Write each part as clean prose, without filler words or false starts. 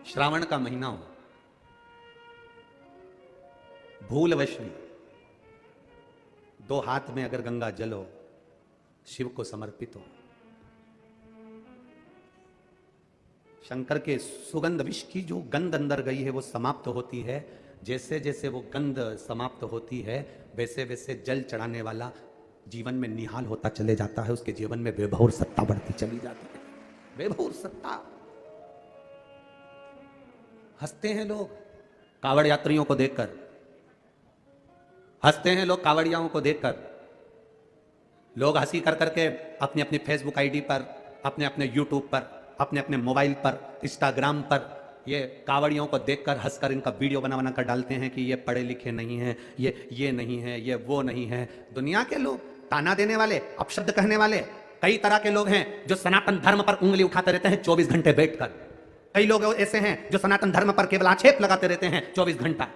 श्रावण का महीना हो, भूलवश भी दो हाथ में अगर गंगा जल हो, शिव को समर्पित हो, शंकर के सुगंध विष की जो गंध अंदर गई है वो समाप्त होती है। जैसे जैसे वो गंध समाप्त होती है वैसे वैसे जल चढ़ाने वाला जीवन में निहाल होता चले जाता है, उसके जीवन में वैभव सत्ता बढ़ती चली जाती है। वैभव सत्ता। हंसते हैं लोग कावड़ यात्रियों को देखकर, हंसते हैं लोग कावड़ियाओं को देखकर। लोग हंसी कर करके अपनी अपनी फेसबुक आईडी पर, अपने अपने यूट्यूब पर, अपने अपने मोबाइल पर, इंस्टाग्राम पर ये कावड़ियों को देखकर हंसकर इनका वीडियो बना बना कर डालते हैं कि ये पढ़े लिखे नहीं हैं, ये नहीं है, ये वो नहीं है। दुनिया के लोग, ताना देने वाले, अपशब्द कहने वाले, कई तरह के लोग हैं जो सनातन धर्म पर उंगली उठाते रहते हैं 24 घंटे बैठकर। कई लोग ऐसे हैं जो सनातन धर्म पर केवल आक्षेप लगाते रहते हैं 24 घंटा।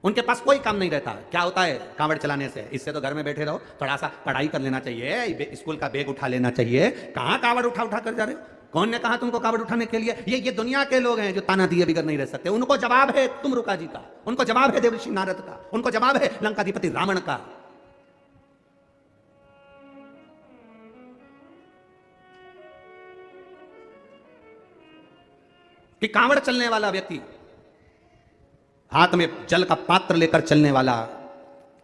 उनके पास कोई काम नहीं रहता। क्या होता है कांवड़ चलाने से? इससे तो घर में बैठे रहो, थोड़ा सा पढ़ाई कर लेना चाहिए, स्कूल का बैग उठा लेना चाहिए। कहां कांवड़ उठा उठा कर जा रहे हो? कौन ने कहा तुमको कांवड़ उठाने के लिए? ये दुनिया के लोग हैं जो ताना दिए बिगर नहीं रह सकते। उनको जवाब है तुमरुका जी का, उनको जवाब है देवर्षि नारद का, उनको जवाब है लंकाधिपति रावण का। कि कांवड़ चलने वाला व्यक्ति, हाथ में जल का पात्र लेकर चलने वाला,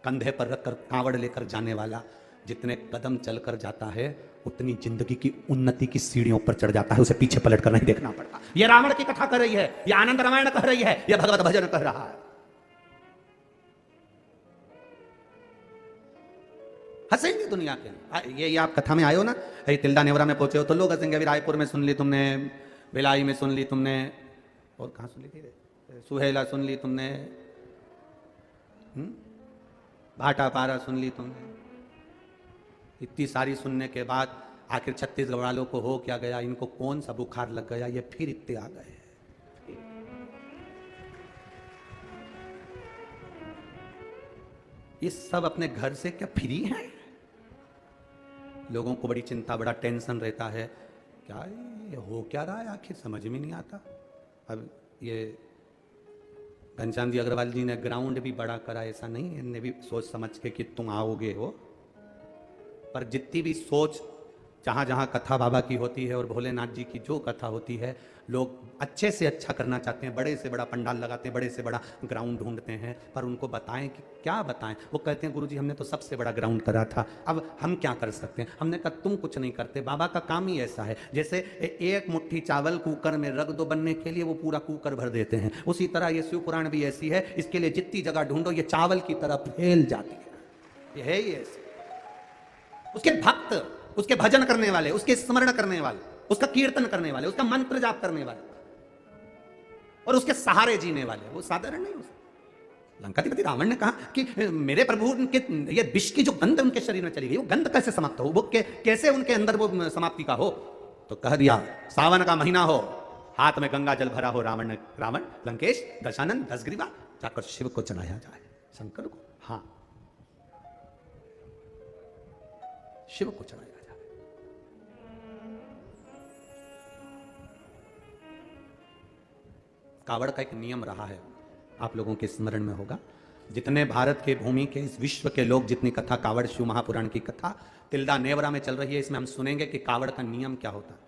कंधे पर रखकर कांवड़ लेकर जाने वाला, जितने कदम चलकर जाता है उतनी जिंदगी की उन्नति की सीढ़ियों पर चढ़ जाता है। उसे पीछे पलट कर नहीं देखना पड़ता। यह रावण की कथा कर रही है, यह आनंद रामायण कह रही है, यह भगवत भजन कह रहा है। हंसेंगे दुनिया के। ये आप कथा में आए हो ना, तिल्दा नेवरा में पहुंचे हो तो लोग हंसेंगे। अभी रायपुर में सुन ली तुमने, भिलाई में सुन ली तुमने, और कहां सुन ली थी? सुहेला सुन ली तुमने, भाटा पारा सुन ली तुमने। इतनी सारी सुनने के बाद आखिर छत्तीसगढ़ वालों को हो क्या गया? इनको कौन सा बुखार लग गया? ये फिर इतने आ गए। ये सब अपने घर से क्या फ्री हैं? लोगों को बड़ी चिंता, बड़ा टेंशन रहता है। क्या ये हो क्या रहा है आखिर? समझ में नहीं आता। अब ये घनश्याम जी अग्रवाल जी ने ग्राउंड भी बड़ा करा, ऐसा नहीं, इनने भी सोच समझ के कि तुम आओगे हो। पर जितनी भी सोच, जहां जहां कथा बाबा की होती है और भोलेनाथ जी की जो कथा होती है, लोग अच्छे से अच्छा करना चाहते हैं, बड़े से बड़ा पंडाल लगाते हैं, बड़े से बड़ा ग्राउंड ढूंढते हैं। पर उनको बताएं कि क्या बताएं? वो कहते हैं गुरुजी हमने तो सबसे बड़ा ग्राउंड करा था, अब हम क्या कर सकते हैं? हमने कहा तुम कुछ नहीं करते, बाबा का काम ही ऐसा है। जैसे एक मुट्ठी चावल कुकर में रख दो बनने के लिए, वो पूरा कुकर भर देते हैं। उसी तरह ये शिव पुराण भी ऐसी है, इसके लिए जितनी जगह ढूंढो ये चावल की तरह फैल जाती है। ये है ही ऐसे। उसके भक्त, उसके भजन करने वाले, उसके स्मरण करने वाले, उसका कीर्तन करने वाले, उसका मंत्र जाप करने वाले और उसके सहारे जीने वाले, वो साधारण नहीं हो सकते। लंकाधिपति रावण ने कहा कि मेरे प्रभु उनके ये विष की जो गंध उनके शरीर में चली गई, वो गंध कैसे समाप्त हो? वो कैसे उनके अंदर वो समाप्ति का हो? तो कह दिया सावन का महीना हो, हाथ में गंगा जल भरा हो, रावण लंकेश दशानन 10 ग्रीवा जाकर शिव को चढ़ाया जाए, शंकर को, हाँ शिव को चढ़ाया जाए। कावड़ का एक नियम रहा है, आप लोगों के स्मरण में होगा। जितने भारत के भूमि के, इस विश्व के लोग, जितनी कथा कावड़ शिव महापुराण की कथा तिल्दा नेवरा में चल रही है, इसमें हम सुनेंगे कि कावड़ का नियम क्या होता है।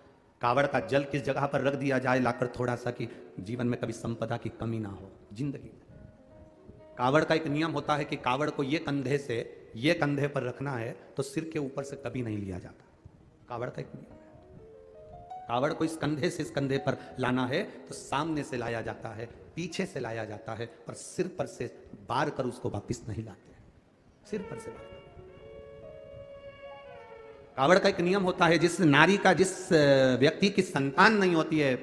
कावड़ का जल किस जगह पर रख दिया जाए लाकर थोड़ा सा, कि जीवन में कभी संपदा की कमी ना हो जिंदगी में। कावड़ का एक नियम होता है कि कावड़ को ये कंधे से ये कंधे पर रखना है तो सिर के ऊपर से कभी नहीं लिया जाता। कावड़ का एक नियम है। कावड़ को इस कंधे से इस कंधे पर लाना है तो सामने से लाया जाता है, पीछे से लाया जाता है, पर सिर पर से बार कर उसको वापिस नहीं लाते हैं। सिर पर से बार। कावड़ का एक नियम होता है, जिस नारी का, जिस व्यक्ति की संतान नहीं होती है,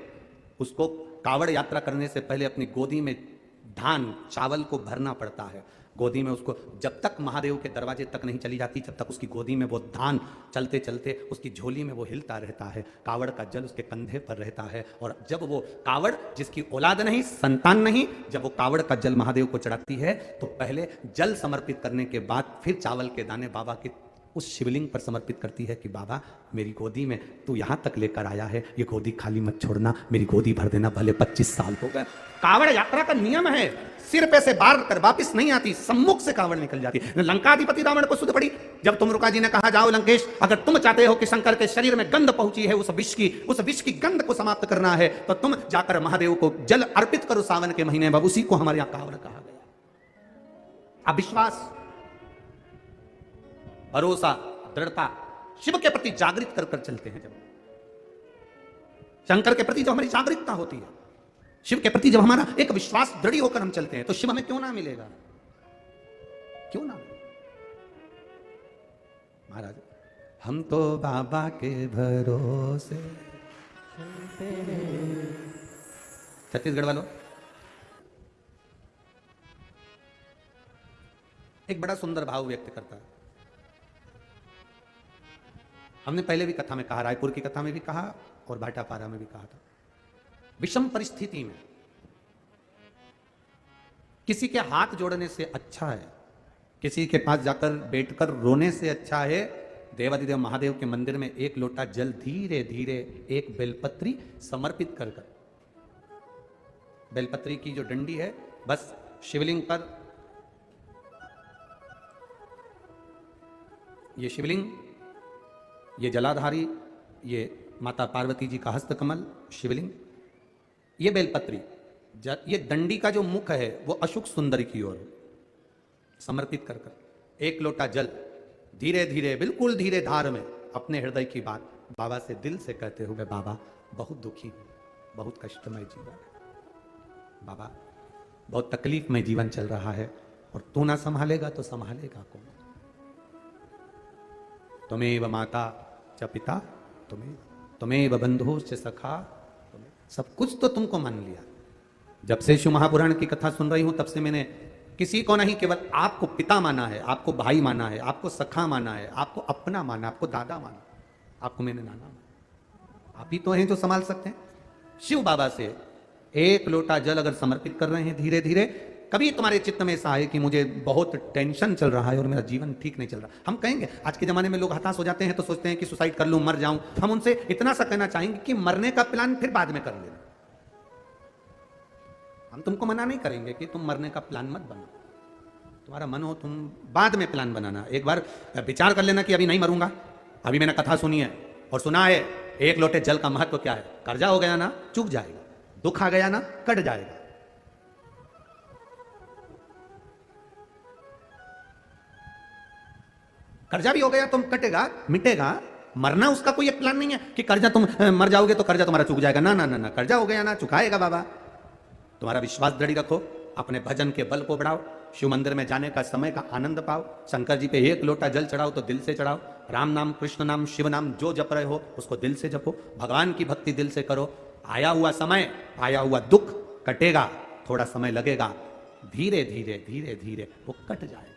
उसको कावड़ यात्रा करने से पहले अपनी गोदी में धान चावल को भरना पड़ता है। गोदी में उसको जब तक महादेव के दरवाजे तक नहीं चली जाती, जब तक उसकी गोदी में वो धान चलते चलते उसकी झोली में वो हिलता रहता है। कावड़ का जल उसके कंधे पर रहता है। और जब वो कावड़, जिसकी औलाद नहीं, संतान नहीं, जब वो कावड़ का जल महादेव को चढ़ाती है तो पहले जल समर्पित करने के बाद फिर चावल के दाने बाबा की उस शिवलिंग पर समर्पित करती है कि बाबा मेरी गोदी में तू यहां तक लेकर आया है, ये गोदी खाली मत छोड़ना, मेरी गोदी भर देना, भले 25 साल हो गए। कावड़ यात्रा का नियम है, सिर पे से बार कर वापिस नहीं आती, सम्मुख से कावड़ निकल जाती है। लंकाधिपति रावण को सुध पड़ी जब तुमरुका जी ने कहा जाओ लंकेश, अगर तुम चाहते हो कि शंकर के शरीर में गंध पहुंची है उस विष की गंध को समाप्त करना है, तो तुम जाकर महादेव को जल अर्पित करो सावन के महीने में। उसी को हमारे यहां कावड़ कहा गया। अविश्वास, भरोसा, दृढ़ता, शिव के प्रति जागृत कर चलते हैं, जब शंकर के प्रति जब हमारी जागरूकता होती है, शिव के प्रति जब हमारा एक विश्वास दृढ़ होकर हम चलते हैं, तो शिव हमें क्यों ना मिलेगा, क्यों ना मिलेगा। महाराज हम तो बाबा के भरोसे, छत्तीसगढ़ वालों एक बड़ा सुंदर भाव व्यक्त करता है। हमने पहले भी कथा में कहा, रायपुर की कथा में भी कहा और भाटापारा में भी कहा था, विषम परिस्थिति में किसी के हाथ जोड़ने से अच्छा है, किसी के पास जाकर बैठकर रोने से अच्छा है, देवादिदेव महादेव के मंदिर में एक लोटा जल धीरे धीरे एक बेलपत्री समर्पित कर कर, बेलपत्री की जो डंडी है बस शिवलिंग पर, ये शिवलिंग, ये जलाधारी, ये माता पार्वती जी का हस्तकमल शिवलिंग, ये बेलपत्री, ये दंडी का जो मुख है वो अशुक सुंदरी की ओर समर्पित कर कर एक लोटा जल धीरे धीरे, बिल्कुल धीरे धार में अपने हृदय की बात बाबा से दिल से कहते हुए, बाबा बहुत दुखी हूं, बहुत कष्टमय जीवन है, बाबा बहुत तकलीफ में जीवन चल रहा है, और तू ना संभालेगा तो संभालेगा कौन। तुम्हें माता च पिता, तुम्हें बंधु च सखा, सब कुछ तो तुमको मान लिया। जब से शिव महापुराण की कथा सुन रही हूं तब से मैंने किसी को नहीं, केवल आपको पिता माना है, आपको भाई माना है, आपको सखा माना है, आपको अपना माना, आपको दादा माना, आपको मैंने नाना माना। आप ही तो हैं जो संभाल सकते हैं। शिव बाबा से एक लोटा जल अगर समर्पित कर रहे हैं धीरे धीरे, कभी तुम्हारे चित्त में ऐसा आए कि मुझे बहुत टेंशन चल रहा है और मेरा जीवन ठीक नहीं चल रहा, हम कहेंगे, आज के जमाने में लोग हताश हो जाते हैं तो सोचते हैं कि सुसाइड कर लूं, मर जाऊं। हम उनसे इतना सा कहना चाहेंगे कि मरने का प्लान फिर बाद में कर लेना। हम तुमको मना नहीं करेंगे कि तुम मरने का प्लान मत बनाओ, तुम्हारा मन हो तुम बाद में प्लान बनाना। एक बार विचार कर लेना कि अभी नहीं मरूंगा, अभी मैंने कथा सुनी है और सुना है एक लोटे जल का महत्व क्या है, कर्जा हो गया ना चूक जाएगा, दुख आ गया ना कट जाएगा। कर्जा भी हो गया तुम कटेगा मिटेगा, मरना उसका कोई एक प्लान नहीं है कि कर्जा तुम मर जाओगे तो कर्जा तुम्हारा चूक जाएगा, ना ना ना ना, कर्जा हो गया ना चुकाएगा बाबा। तुम्हारा विश्वास दृढ़ रखो, अपने भजन के बल को बढ़ाओ, शिव मंदिर में जाने का समय का आनंद पाओ, शंकर जी पे एक लोटा जल चढ़ाओ तो दिल से चढ़ाओ, राम नाम कृष्ण नाम शिव नाम जो जप रहे हो उसको दिल से जपो, भगवान की भक्ति दिल से करो। आया हुआ समय, आया हुआ दुख कटेगा, थोड़ा समय लगेगा, धीरे धीरे धीरे धीरे वो कट जाएगा।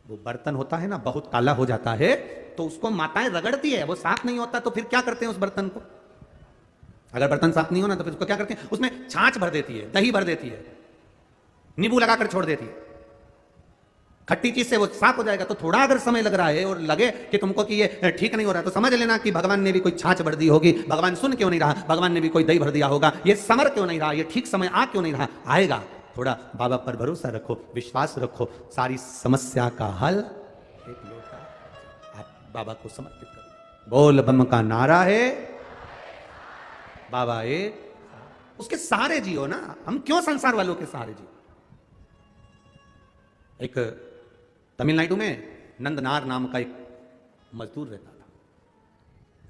वो बर्तन होता है ना बहुत काला हो जाता है तो उसको माताएं रगड़ती है, वो साफ नहीं होता तो फिर क्या करते हैं उस बर्तन को, अगर बर्तन साफ नहीं होना तो फिर उसको क्या करते हैं, उसमें छाछ भर देती है, दही भर देती है, नींबू लगाकर छोड़ देती है, खट्टी चीज से वो साफ हो जाएगा। तो थोड़ा अगर समय लग रहा है और लगे कि तुमको कि ये ठीक नहीं हो रहा तो समझ लेना कि भगवान ने भी कोई छाछ भर दी होगी, भगवान सुन क्यों नहीं रहा, भगवान ने भी कोई दही भर दिया होगा, ये समर क्यों नहीं रहा, ये ठीक समय आ क्यों नहीं रहा, आएगा। थोड़ा बाबा पर भरोसा रखो, विश्वास रखो, सारी समस्या का हल एक लोटा आप बाबा को समर्पित करो। बोल बम का नारा है, बाबा एक, उसके सहारे जियो ना, हम क्यों संसार वालों के सहारे जियो। एक तमिलनाडु में नंदनार नाम का एक मजदूर रहता था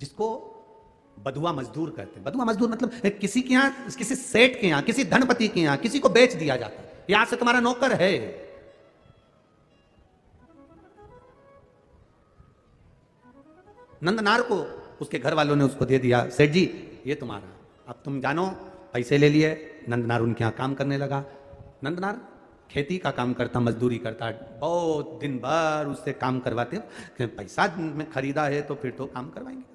जिसको बधुआ मजदूर कहते हैं। बधुआ मजदूर मतलब किसी के यहां, किसी सेठ के यहां, किसी धनपति के यहां किसी को बेच दिया जाता है, यहां से तुम्हारा नौकर है। नंदनार को उसके घर वालों ने उसको दे दिया, सेठ जी ये तुम्हारा, अब तुम जानो, पैसे ले लिए। नंदनार उनके यहां काम करने लगा। नंदनार खेती का काम करता, मजदूरी करता, बहुत दिन भर उससे काम करवाते, पैसा में खरीदा है तो फिर तो काम करवाएंगे।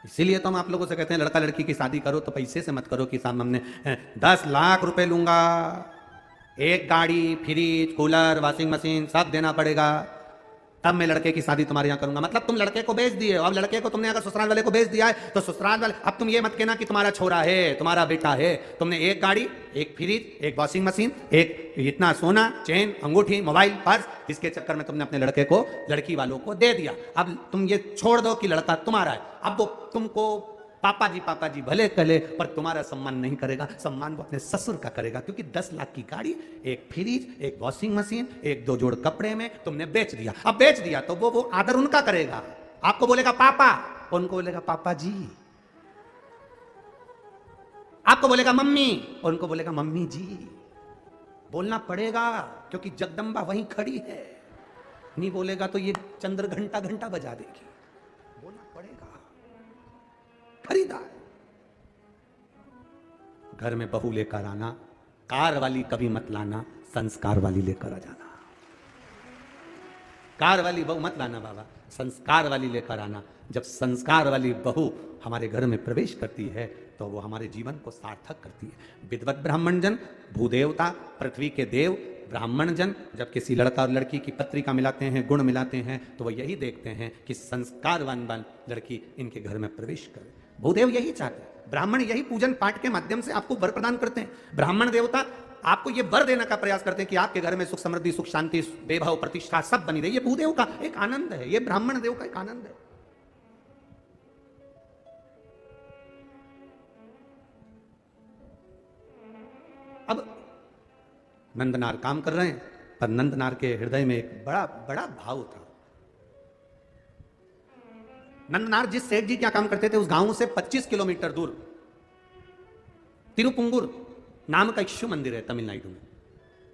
इसीलिए तो हम आप लोगों से कहते हैं लड़का लड़की की शादी करो तो पैसे से मत करो कि सामने हमने 10 लाख रुपए लूंगा, एक गाड़ी, फ्रिज, कूलर, वॉशिंग मशीन सब देना पड़ेगा, तब मैं लड़के की शादी तुम्हारे यहाँ करूंगा। मतलब तुम लड़के को बेच दिए हो। अब लड़के को तुमने अगर ससुराल वाले को बेच दिया है तो ससुराल वाले, अब तुम ये मत कहना कि तुम्हारा छोरा है, तुम्हारा बेटा है। तुमने एक गाड़ी, एक फ्रिज, एक वॉशिंग मशीन, एक इतना सोना, चेन, अंगूठी, मोबाइल, पर्स, इसके चक्कर में तुमने अपने लड़के को लड़की वालों को दे दिया। अब तुम ये छोड़ दो कि लड़का तुम्हारा है। अब वो तुमको पापा जी भले कले, पर तुम्हारा सम्मान नहीं करेगा। सम्मान वो अपने ससुर का करेगा, क्योंकि 10 लाख की गाड़ी, एक फ्रिज, एक वॉशिंग मशीन, एक 2 जोड़ कपड़े में तुमने बेच दिया। अब बेच दिया तो वो आदर उनका करेगा। आपको बोलेगा पापा, उनको बोलेगा पापा जी। आपको बोलेगा मम्मी, उनको बोलेगा मम्मी जी। बोलना पड़ेगा, क्योंकि जगदम्बा वहीं खड़ी है। नहीं बोलेगा तो ये चंद्र घंटा घंटा बजा देगी। बोलना पड़ेगा। खरीदा घर में बहू लेकर आना, कार वाली कभी मत लाना, संस्कार वाली लेकर आ जाना। कार वाली बहू मत लाना बाबा, संस्कार वाली लेकर आना। जब संस्कार वाली बहू हमारे घर में प्रवेश करती है तो वो हमारे जीवन को सार्थक करती है। विद्वत ब्राह्मण जन, भूदेवता, पृथ्वी के देव ब्राह्मण जन जब किसी लड़का और लड़की की पत्रिका मिलाते हैं, गुण मिलाते हैं, तो वो यही देखते हैं कि संस्कारवान लड़की इनके घर में प्रवेश करे। भूदेव यही चाहते हैं। ब्राह्मण यही पूजन पाठ के माध्यम से आपको वर प्रदान करते हैं। ब्राह्मण देवता आपको ये वर देने का प्रयास करते हैं कि आपके घर में सुख समृद्धि, सुख शांति, वैभव, प्रतिष्ठा सब बनी रही। ये भूदेव का एक आनंद है, ये ब्राह्मण देव का एक आनंद है। अब नंदनार काम कर रहे हैं, पर नंदनार के हृदय में एक बड़ा बड़ा भाव था। नंदनार जिस सेठ जी क्या काम करते थे, उस गांव से 25 किलोमीटर दूर तिरुपुंगुर नाम का एक शिव मंदिर है तमिलनाडु में।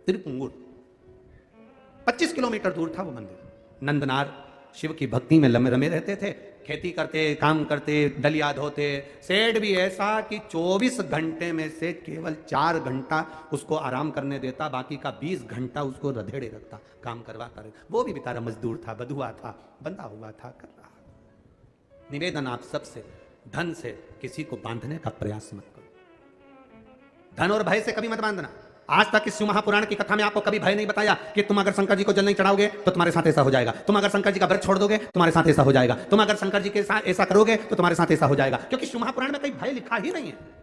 तिरुपुंगुर 25 किलोमीटर दूर था वो मंदिर। नंदनार शिव की भक्ति में रमे रहते थे, खेती करते, काम करते, दलिया धोते। सेठ भी ऐसा कि 24 घंटे में से केवल 4 घंटा उसको आराम करने देता, बाकी का 20 घंटा उसको रधेड़े रखता, काम करवाता रहे। वो भी बेचारा मजदूर था, बधुआ था, बंधा हुआ था, कर रहा। निवेदन आप सबसे, धन से किसी को बांधने का प्रयास मत करो। धन और भय से कभी मत बांधना। आज तक इस शिव महापुराण की कथा में आपको कभी भय नहीं बताया कि तुम अगर शंकर जी को जल नहीं चढ़ाओगे तो तुम्हारे साथ ऐसा हो जाएगा, तुम अगर शंकर जी का व्रत छोड़ दोगे तुम्हारे साथ ऐसा हो जाएगा, तुम अगर शंकर जी के साथ ऐसा करोगे तो तुम्हारे साथ ऐसा हो जाएगा। क्योंकि शिव महापुराण में कहीं भय लिखा ही नहीं है।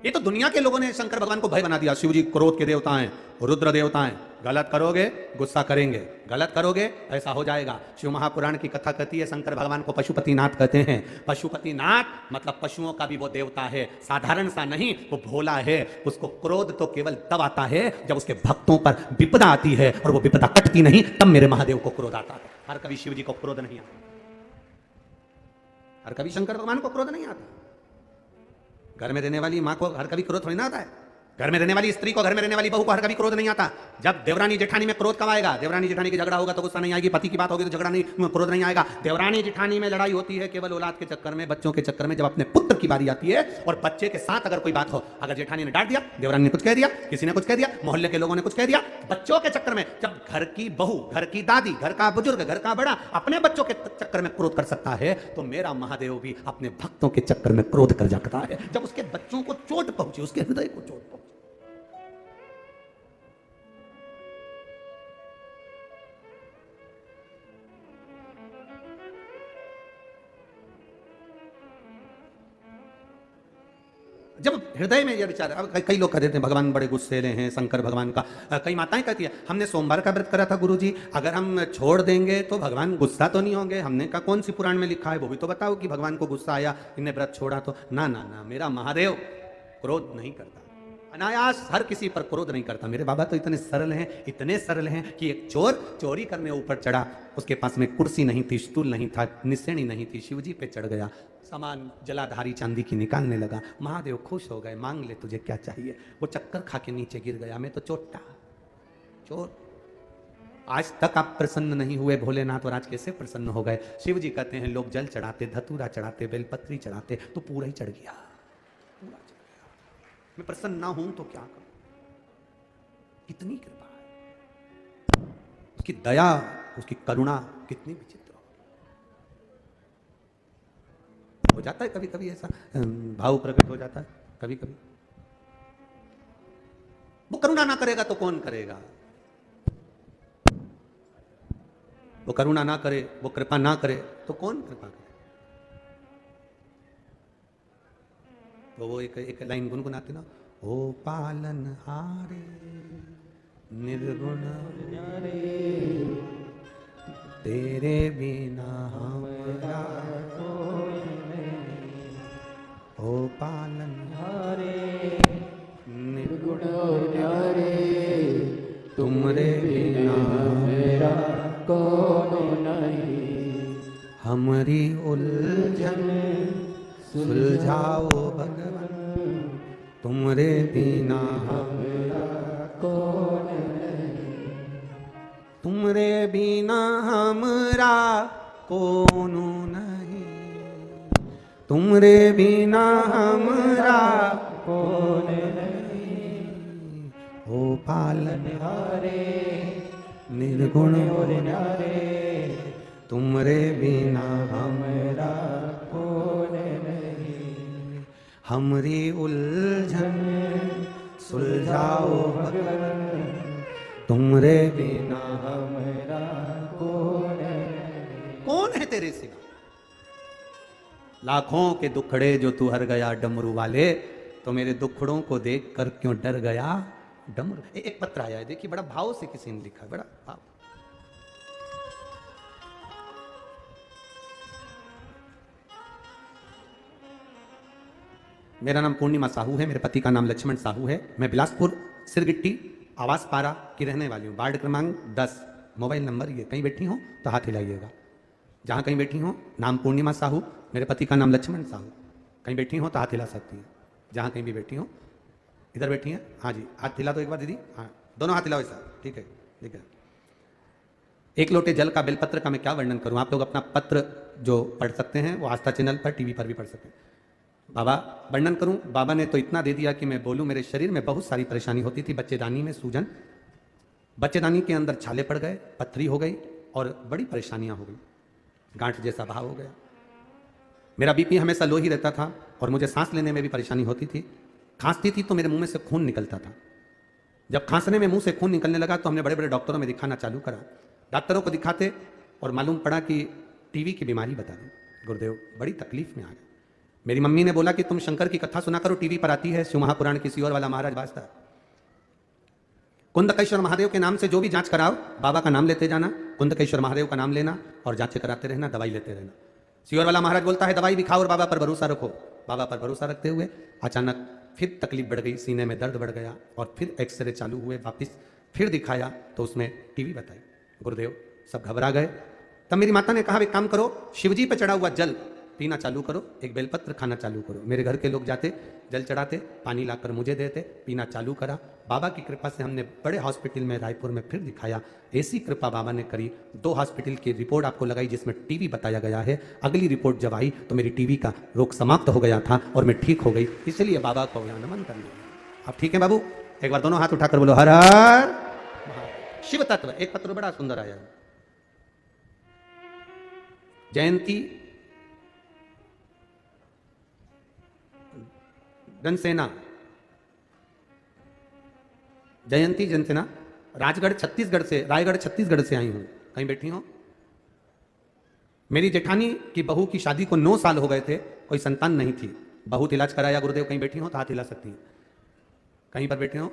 ये तो दुनिया के लोगों ने शंकर भगवान को भय बना दिया। शिव जी क्रोध के देवता हैं, रुद्र देवता हैं, गलत करोगे गुस्सा करेंगे, गलत करोगे ऐसा हो जाएगा। शिव महापुराण की कथा कहती है शंकर भगवान को पशुपतिनाथ कहते हैं। पशुपतिनाथ मतलब पशुओं का भी वो देवता है, साधारण सा नहीं, वो भोला है। उसको क्रोध तो केवल तब आता है जब उसके भक्तों पर विपदा आती है, और वो विपदा कटती नहीं, तब मेरे महादेव को क्रोध आता है। हर कभी शिव जी को क्रोध नहीं आता, हर कभी शंकर भगवान को क्रोध नहीं आता। घर में रहने वाली माँ को हर कभी क्रोध थोड़ी ना आता है। घर में रहने वाली स्त्री को, घर में रहने वाली बहू को हर कभी क्रोध नहीं आता। जब देवरानी जेठानी में क्रोध कब आएगा? देवरानी जेठानी की झगड़ा होगा तो गुस्सा नहीं आएगी, पति की बात होगी तो झगड़ा नहीं, क्रोध नहीं आएगा। देवरानी जेठानी में लड़ाई होती है केवल औलाद के चक्कर में, बच्चों के चक्कर में। जब अपने पुत्र की बारी आती है और बच्चे के साथ अगर कोई बात हो, अगर जेठानी ने डांट दिया, देवरानी ने कुछ कह दिया, किसी ने कुछ कह दिया, मोहल्ले के लोगों ने कुछ कह दिया, बच्चों के चक्कर में, जब घर की बहू, घर की दादी, घर का बुजुर्ग, घर का बड़ा अपने बच्चों के चक्कर में क्रोध कर सकता है, तो मेरा महादेव भी अपने भक्तों के चक्कर में क्रोध कर सकता है। जब उसके बच्चों को चोट पहुंची, उसके हृदय को चोट पहुंची। जब हृदय में यह विचार, अब कई लोग कहते हैं भगवान बड़े गुस्सेले हैं, शंकर भगवान का, कई माताएं कहती है हमने सोमवार का व्रत करा था गुरुजी, अगर हम छोड़ देंगे तो भगवान गुस्सा तो नहीं होंगे। हमने कहा कौन सी पुराण में लिखा है, वो भी तो बताओ कि भगवान को गुस्सा आया, इन्हें व्रत छोड़ा तो। ना ना ना, मेरा महादेव क्रोध नहीं करता, अनायास हर किसी पर क्रोध नहीं करता। मेरे बाबा तो इतने सरल हैं, इतने सरल हैं कि एक चोर चोरी करने ऊपर चढ़ा, उसके पास में कुर्सी नहीं थी, स्टूल नहीं था, निसेणी नहीं थी, शिवजी पे चढ़ गया, सामान जलाधारी चांदी की निकालने लगा। महादेव खुश हो गए, मांग ले तुझे क्या चाहिए। वो चक्कर खा के नीचे गिर गया, मैं तो चोटा चोर। आज तक आप प्रसन्न नहीं हुए भोलेनाथ, और आज कैसे प्रसन्न हो गए? शिव जी कहते हैं लोग जल चढ़ाते, धतूरा चढ़ाते, बेलपत्री चढ़ाते, तो पूरा ही चढ़ गया, पूरा चढ़ गया। मैं प्रसन्न ना हूं तो क्या करूं? कितनी कृपा है, उसकी दया, उसकी करुणा कितनी विचित्र हो जाता है। कभी कभी ऐसा भाव प्रकट हो जाता है, कभी कभी वो करुणा ना करेगा तो कौन करेगा? वो करुणा ना करे, वो कृपा ना करे तो कौन कृपा करे? तो वो एक लाइन गुनगुनाते ना, ओ पालन हारे निर्गुण न्यारे, तेरे बिना हमरा कोई नहीं। ओ पालन हारे निर्गुण न्यारे, तुमरे बिना मेरा कौन नहीं। हमारी उलझन सुलझाओ भगवान, तुमरे बिना हमरा कौन नहीं। तुमरे बिना हमरा कौन नहीं, तुमरे बिना हमरा कौन नहीं। ओ पालनहारे निर्गुण और न्यारे, तुमरे बिना हमरा कौन नहीं। हमरी उलझन सुलझाओ भगवान, तुमरे बिना हमरा कौन नहीं। कौन है तेरे सिवा? लाखों के दुखड़े जो तू हर गया डमरू वाले, तो मेरे दुखड़ों को देख कर क्यों डर गया डमरू। एक पत्र आया है, देखिए बड़ा भाव से किसी ने लिखा है, बड़ा भाव। मेरा नाम पूर्णिमा साहू है, मेरे पति का नाम लक्ष्मण साहू है। मैं बिलासपुर सिरगिट्टी आवास पारा की रहने वाली हूँ। वार्ड क्रमांक 10, मोबाइल नंबर ये। कहीं बैठी हो तो हाथ हिलाइएगा। जहाँ कहीं बैठी हो, नाम पूर्णिमा साहू, मेरे पति का नाम लक्ष्मण साहू। कहीं बैठी हो तो हाथ हिला सकती हैं, जहाँ कहीं भी बैठी हो। इधर बैठी हैं, हाँ जी, हाथ हिला दो एक बार दीदी। हाँ, दोनों हाथ हिलाओ ऐसा, ठीक है, ठीक है। एक लोटे जल का, बेलपत्र का मैं क्या वर्णन करूँ। आप लोग अपना पत्र जो पढ़ सकते हैं वो आस्था चैनल पर, टीवी पर भी पढ़ सकते हैं। बाबा वर्णन करूं, बाबा ने तो इतना दे दिया कि मैं बोलूं। मेरे शरीर में बहुत सारी परेशानी होती थी। बच्चेदानी में सूजन, बच्चेदानी के अंदर छाले पड़ गए, पथरी हो गई और बड़ी परेशानियां हो गई। गांठ जैसा भाव हो गया। मेरा बीपी हमेशा लो ही रहता था और मुझे सांस लेने में भी परेशानी होती थी। खांसती थी तो मेरे मुंह में से खून निकलता था। जब खांसने में मुंह से खून निकलने लगा तो हमने बड़े बड़े डॉक्टरों में दिखाना चालू करा। डॉक्टरों को दिखाते और मालूम पड़ा कि टीवी की बीमारी बता दी। गुरुदेव बड़ी तकलीफ में आ गए। मेरी मम्मी ने बोला कि तुम शंकर की कथा सुना करो, टीवी पर आती है, शिव महापुराण किसी और वाला महाराज बाजता। कुंदकेश्वर महादेव के नाम से जो भी जांच कराओ, बाबा का नाम लेते जाना, कुंदकेश्वर महादेव का नाम लेना और जांचें कराते रहना, दवाई लेते रहना। शिव वाला महाराज बोलता है दवाई भी खाओ और बाबा पर भरोसा रखो। बाबा पर भरोसा रखते हुए अचानक फिर तकलीफ बढ़ गई, सीने में दर्द बढ़ गया और फिर एक्सरे चालू हुए। वापिस फिर दिखाया तो उसमें टीवी बताई। गुरुदेव सब घबरा गए। तब मेरी माता ने कहा एक काम करो, शिवजी पे चढ़ा हुआ जल पीना चालू करो, एक बेलपत्र खाना चालू करो। मेरे घर के लोग जाते, जल चढ़ाते, पानी लाकर मुझे देते, पीना चालू करा। बाबा की कृपा से हमने बड़े हॉस्पिटल में रायपुर में फिर दिखाया। ऐसी कृपा बाबा ने करी। 2 हॉस्पिटल की रिपोर्ट आपको लगाई जिसमें टीवी बताया गया है। अगली रिपोर्ट जब आई तो मेरी टीवी का रोग समाप्त हो गया था और मैं ठीक हो गई। इसलिए बाबा को यहाँ नमन कर लिया। आप ठीक है बाबू? एक बार दोनों हाथ उठाकर बोलो हर हर शिव तत्व। एक पत्र बड़ा सुंदर आया है। जयंती जनसेना, जयंती जनसेना, राजगढ़ छत्तीसगढ़ से, रायगढ़ छत्तीसगढ़ से आई हूं। कहीं बैठी हो? मेरी जेठानी की बहू की शादी को 9 साल हो गए थे, कोई संतान नहीं थी। बहुत इलाज कराया गुरुदेव। कहीं बैठी हो तो हाथ हिला सकती हैं। कहीं पर बैठी हो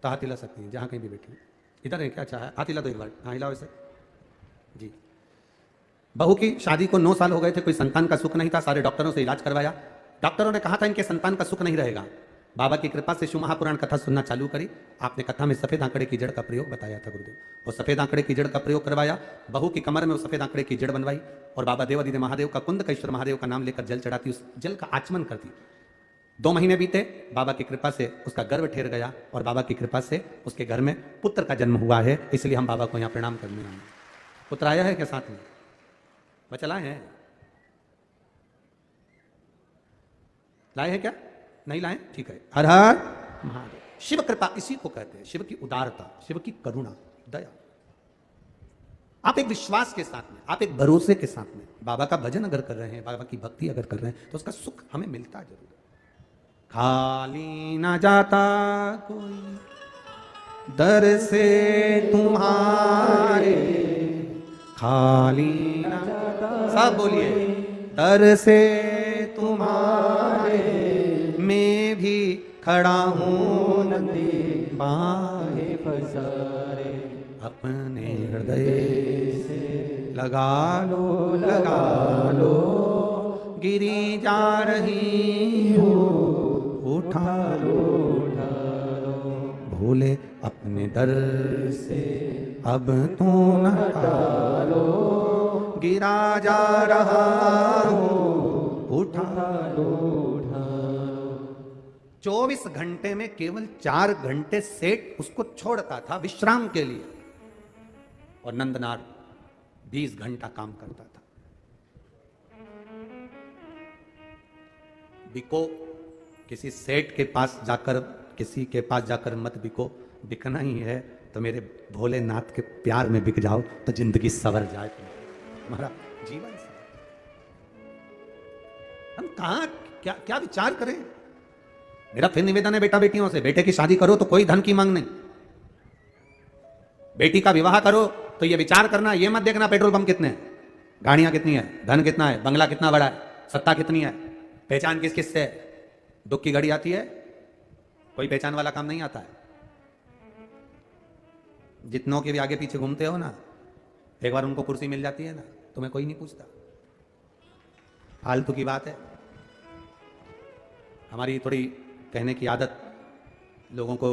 तो हाथ हिला सकती हैं, जहां कहीं भी बैठी हो। इधर है क्या? अच्छा है, हाथ हिला दो एक बार। हाँ हिलाओ ऐसे जी। बहू की शादी को 9 साल हो गए थे, कोई संतान का सुख नहीं था। सारे डॉक्टरों से इलाज करवाया। डॉक्टरों ने कहा था इनके संतान का सुख नहीं रहेगा। बाबा की कृपा से शिव महापुराण कथा सुनना चालू करी। आपने कथा में सफेद आंकड़े की जड़ का प्रयोग बताया था गुरुदेव। वो सफेद आंकड़े की जड़ का प्रयोग करवाया। बहू की कमर में वो सफेद आंकड़े की जड़ बनवाई और बाबा देवादिदेव महादेव का, कुंदकेश्वर महादेव का नाम लेकर जल चढ़ाती, उस जल का आचमन करती। 2 महीने बीते, बाबा की कृपा से उसका गर्भ ठहर गया और बाबा की कृपा से उसके घर में पुत्र का जन्म हुआ है। इसलिए हम बाबा को यहाँ प्रणाम करने आए। पुत्र आया है क्या साथ में? बच्चा लाए हैं? लाए हैं क्या? नहीं लाए? ठीक है। हर हर महादेव। शिव कृपा इसी को कहते हैं, शिव की उदारता, शिव की करुणा, दया। आप एक विश्वास के साथ में, आप एक भरोसे के साथ में बाबा का भजन अगर कर रहे हैं, बाबा की भक्ति अगर कर रहे हैं तो उसका सुख हमें मिलता जरूर है। खाली ना जाता कोई दर से तुम्हारे खाली ना सब बोलिए, दर से तुम्हारे मैं भी खड़ा हूँ नंदी बाहे पसारे, अपने हृदय से लगा लो गिरी जा रही हो, उठा लो भूले अपने दर से अब तू न टालो, गिरा जा रहा हो, उठा लो 24 घंटे में केवल 4 घंटे सेठ उसको छोड़ता था विश्राम के लिए, और नंदनार 20 घंटा काम करता था। बिको, किसी सेठ के पास जाकर, किसी के पास जाकर मत बिको, बिकना ही है तो मेरे भोलेनाथ के प्यार में बिक जाओ तो जिंदगी सवर जाए, तुम्हारा जीवन सवर। हम कहां क्या क्या विचार करें। मेरा फिर निवेदन है बेटा बेटियों से, बेटे की शादी करो तो कोई धन की मांग नहीं, बेटी का विवाह करो तो ये विचार करना, ये मत देखना पेट्रोल पंप कितने हैं, गाड़ियां कितनी है, धन कितना है, बंगला कितना बड़ा है, सत्ता कितनी है, पहचान किस किस से है। दुख की घड़ी आती है, कोई पहचान वाला काम नहीं आता है। जितनों के भी आगे पीछे घूमते हो ना, एक बार उनको कुर्सी मिल जाती है ना, तुम्हें कोई नहीं पूछता, फालतू की बात है। हमारी थोड़ी कहने की आदत, लोगों को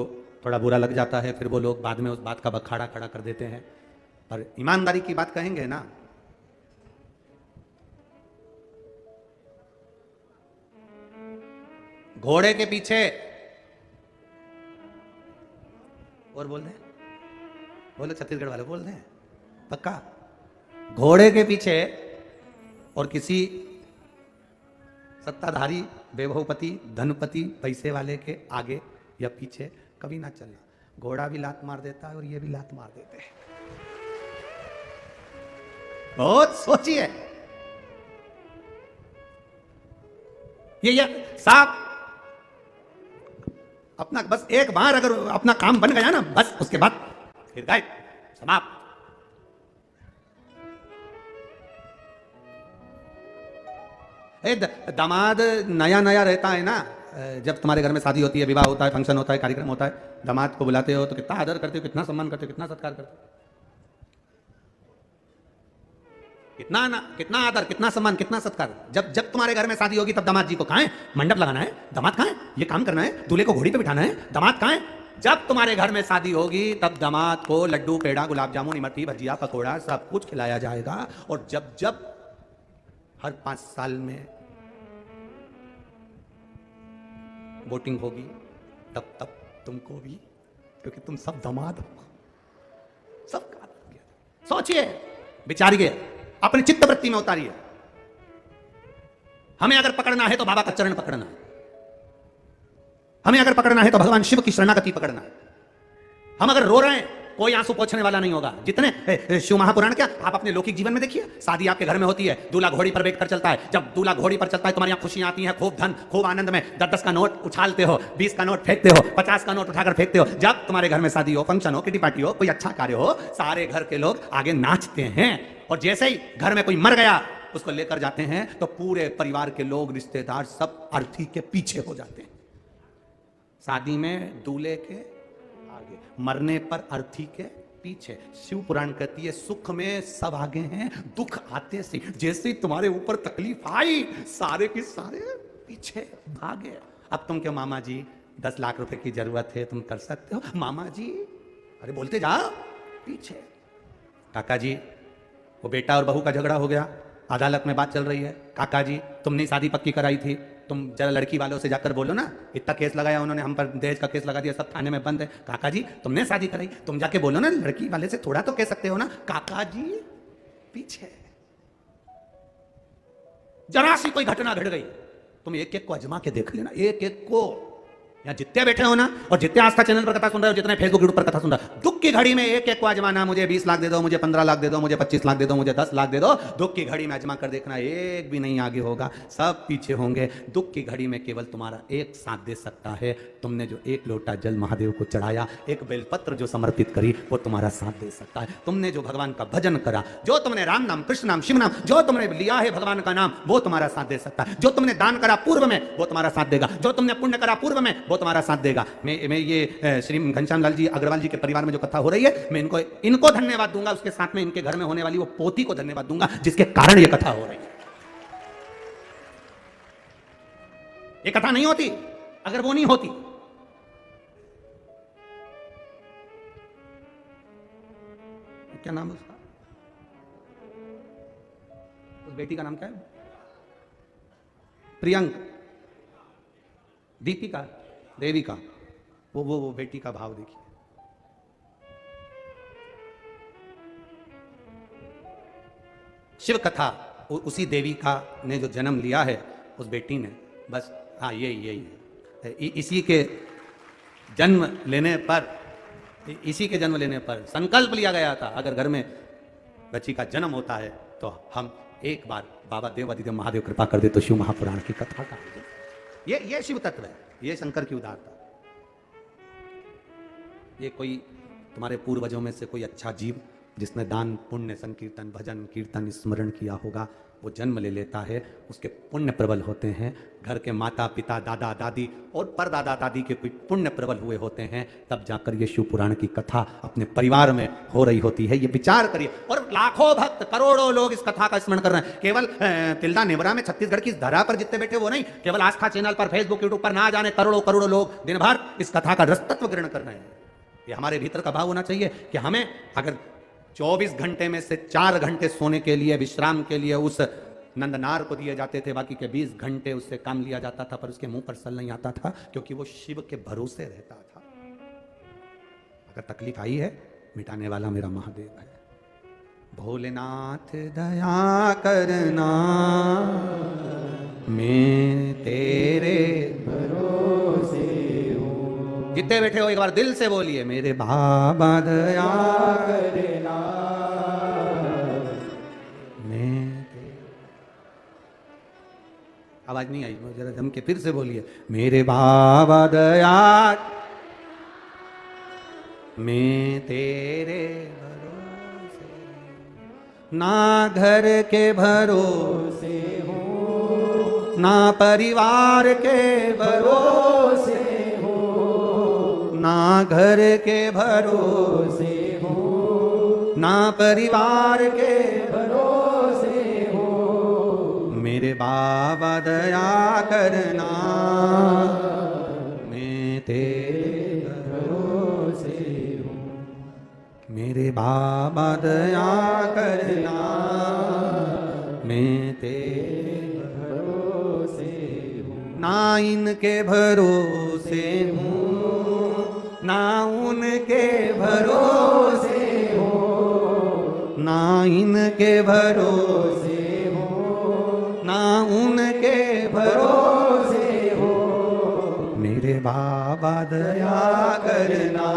थोड़ा बुरा लग जाता है, फिर वो लोग बाद में उस बात का बखाड़ा खड़ा कर देते हैं। पर ईमानदारी की बात कहेंगे ना, घोड़े के पीछे और बोल रहे, बोलो छत्तीसगढ़ वाले बोल रहे हैं पक्का, घोड़े के पीछे और किसी सत्ताधारी वैभवपति धनपति पैसे वाले के आगे या पीछे कभी ना चलना। घोड़ा भी लात मार देता है और ये भी लात मार देते हैं। बहुत सोचिए, ये साहब अपना बस एक बार अगर अपना काम बन गया ना, बस उसके बाद फिर गायब, समाप्त। दामाद नया नया रहता है ना, जब तुम्हारे घर में शादी होती है, विवाह होता है, फंक्शन होता है, कार्यक्रम होता है, दामाद को बुलाते हो तो कितना आदर करते हो, कितना सम्मान करते हो, कितना सत्कार करते हो, कितना आदर, कितना सम्मान, कितना सत्कार। जब तुम्हारे घर में शादी होगी तब दामाद जी को कहां है मंडप लगाना है, दामाद कहां है ये काम करना है, दूल्हे को घोड़ी पे बिठाना है, दामाद कहां है। जब तुम्हारे घर में शादी होगी तब दामाद को लड्डू पेड़ा गुलाब जामुन इमरती भजिया पकौड़ा सब कुछ खिलाया जाएगा। और जब हर 5 साल में वोटिंग होगी तब तुमको भी, क्योंकि तुम सब दामाद हो, सबका आदर किया। सोचिए, विचारिए, अपनी चित्त वृत्ति में उतारिए। हमें अगर पकड़ना है तो बाबा का चरण पकड़ना है, हमें अगर पकड़ना है तो भगवान शिव की शरणागति पकड़ना है। हम अगर रो रहे हैं, कोई आंसू पोंछने वाला नहीं होगा। जितने शिव महापुराण क्या, आप अपने लौकिक जीवन में देखिए, शादी आपके घर में होती है, दूल्हा घोड़ी पर बैठकर चलता है। जब दूल्हा घोड़ी पर चलता है तुम्हारी यहां खुशियां आती हैं, खूब धन, खूब आनंद में 10-10 का नोट उछालते हो, 20 का नोट फेंकते हो, 50 का नोट उठाकर फेंकते हो। जब तुम्हारे घर में शादी हो, फंक्शन हो, किटी पार्टी हो, कोई अच्छा कार्य हो, सारे घर के लोग आगे नाचते हैं। और जैसे ही घर में कोई मर गया, उसको लेकर जाते हैं तो पूरे परिवार के लोग, रिश्तेदार सब अर्थी के पीछे हो जाते हैं। शादी में दूल्हे के आगे, मरने पर अर्थी के पीछे। शिव पुराण कहती है, सुख में सब आगे हैं, दुख आते से जैसे तुम्हारे ऊपर तकलीफ आई, सारे के सारे पीछे भागे। अब तुम क्यों मामा जी 10 लाख रुपए की जरूरत है, तुम कर सकते हो मामा जी, अरे बोलते जाओ पीछे। काका जी, वो बेटा और बहू का झगड़ा हो गया, अदालत में बात चल रही है, काका जी तुमने शादी पक्की कराई थी, तुम जरा लड़की वालों से जाकर बोलो ना, इतना केस लगाया उन्होंने, हम पर दहेज का केस लगा दिया, सब थाने में बंद है। काका जी तुमने शादी कराई, तुम जाके बोलो ना, लड़की वाले से थोड़ा तो कह सकते हो ना। काका जी पीछे। जरा सी कोई घटना घट गई, तुम एक एक को अजमा के देख लेना, एक एक को। यहाँ जितने बैठे हो ना, और जितने आस्था चैनल पर कथा सुन रहे हो, जितने फेसबुक ग्रुप पर कथा सुन रहे हो, दुख दुख की घड़ी में एक एक को आजमाना, मुझे 20 लाख दे दो, मुझे 15 लाख दे दो, मुझे 25 लाख दे दो, मुझे 10 लाख दे दो। दुख की घड़ी में आजमा कर देखना, एक भी नहीं आगे होगा, सब पीछे होंगे। दुख की घड़ी में केवल तुम्हारा एक साथ दे सकता है। तुमने जो एक लोटा जल महादेव को चढ़ाया, एक बेलपत्र जो समर्पित करी, वो तुम्हारा साथ दे सकता है। तुमने जो भगवान का भजन करा, जो तुमने राम नाम, कृष्ण नाम, शिव नाम, जो तुमने लिया है भगवान का नाम, वो तुम्हारा साथ दे सकता है। जो तुमने दान करा पूर्व में, वो तुम्हारा साथ देगा। जो तुमने पुण्य करा पूर्व में, वो तुम्हारा साथ देगा। मैं ये श्री घनश्याम लाल जी अग्रवाल जी के परिवार में जो कथा हो रही है, मैं इनको धन्यवाद दूंगा। उसके साथ में इनके घर में होने वाली वो पोती को धन्यवाद दूंगा, जिसके कारण ये कथा हो रही है। ये कथा नहीं होती अगर वो नहीं होती। क्या नाम है उसका? उस बेटी का नाम क्या है? प्रियंक, दीपिका, देविका। वो बेटी का भाव देखिए। शिव कथा उसी देविका ने जो जन्म लिया है, उस बेटी ने, बस हाँ यही है। इसी के जन्म लेने पर संकल्प लिया गया था, अगर घर में बच्ची का जन्म होता है तो हम एक बार बाबा देवादिदेव महादेव कृपा कर दे तो शिव महापुराण की कथा का ये शिव तत्व है, ये शंकर की उदारता। ये कोई तुम्हारे पूर्वजों में से कोई अच्छा जीव जिसने दान पुण्य संकीर्तन भजन कीर्तन स्मरण किया होगा, वो जन्म ले लेता है, उसके पुण्य प्रबल होते हैं। घर के माता पिता दादा दादी और परदादा दादी के कोई पुण्य प्रबल हुए होते हैं, तब जाकर ये शिव पुराण की कथा अपने परिवार में हो रही होती है। ये विचार करिए। और लाखों भक्त करोड़ों लोग इस कथा का स्मरण कर रहे हैं। केवल तिल्दा नेवरा में छत्तीसगढ़ की धरा पर जितने बैठे वो नहीं, केवल आस्था चैनल पर फेसबुक यूट्यूब पर ना जाने करोड़ों लोग दिन भर इस कथा का रसतत्व ग्रहण कर रहे हैं। ये हमारे भीतर का भाव होना चाहिए कि हमें अगर 24 घंटे में से 4 घंटे सोने के लिए विश्राम के लिए उस नंदनार को दिए जाते थे, बाकी के 20 घंटे उससे काम लिया जाता था, पर उसके मुंह पर सल नहीं आता था, क्योंकि वो शिव के भरोसे रहता था। अगर तकलीफ आई है, मिटाने वाला मेरा महादेव है। भोलेनाथ दया करना, मैं तेरे भरोसे हूँ। जितने बैठे हो एक बार दिल से बोलिए, मेरे बाबा दया करना, मैं। आवाज नहीं आई, जरा जम के फिर से बोलिए, मेरे बाबा दया, मैं तेरे भरोसे, ना घर के भरोसे हो, ना परिवार के भरोसे हो, ना घर के भरोसे हो, ना परिवार के भरोसे हो, मेरे बाबा दया करना, मैं तेरे भरोसे हूँ। मेरे बाबा दया करना, मैं तेरे भरोसे हूँ। ना इनके भरोसे हूँ, ना उनके भरोसे हो, ना इनके भरोसे, ना उनके भरोसे हो, मेरे बाबा दया करना,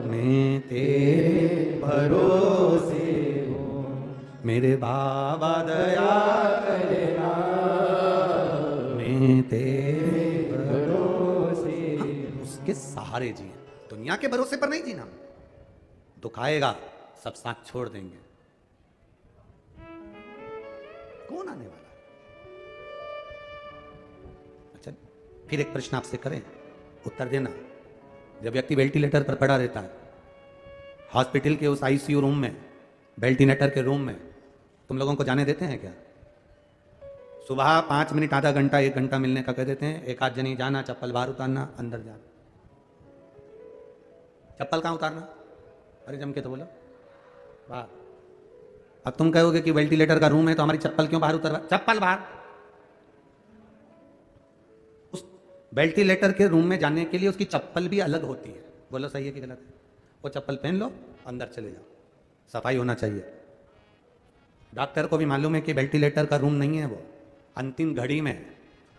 मैं तेरे भरोसे हूँ। मेरे बाबा दया करना, मैं तेरे भरोसे, उसके सहारे जिए, दुनिया के भरोसे पर नहीं जीना। दुख आएगा, सब साथ छोड़ देंगे, कौन आने वाला है? अच्छा, फिर एक प्रश्न आपसे करें, उत्तर देना। जब व्यक्ति वेंटिलेटर पर पड़ा रहता है, हॉस्पिटल के उस आईसीयू रूम में, वेंटिलेटर के रूम में, तुम लोगों को जाने देते हैं क्या? सुबह 5 मिनट, आधा घंटा, 1 घंटा मिलने का कह देते हैं। एक आध जनी जाना, चप्पल बाहर उतारना, अंदर जाना। चप्पल कहां उतारना? अरे जम के तो बोलो, बाहर। अब तुम कहोगे कि वेंटिलेटर का रूम है तो हमारी चप्पल क्यों बाहर उतरवा? चप्पल बाहर। उस वेंटिलेटर के रूम में जाने के लिए उसकी चप्पल भी अलग होती है। बोलो सही है कि गलत है? वो चप्पल पहन लो, अंदर चले जाओ, सफाई होना चाहिए। डॉक्टर को भी मालूम है कि वेंटिलेटर का रूम नहीं है, वो अंतिम घड़ी में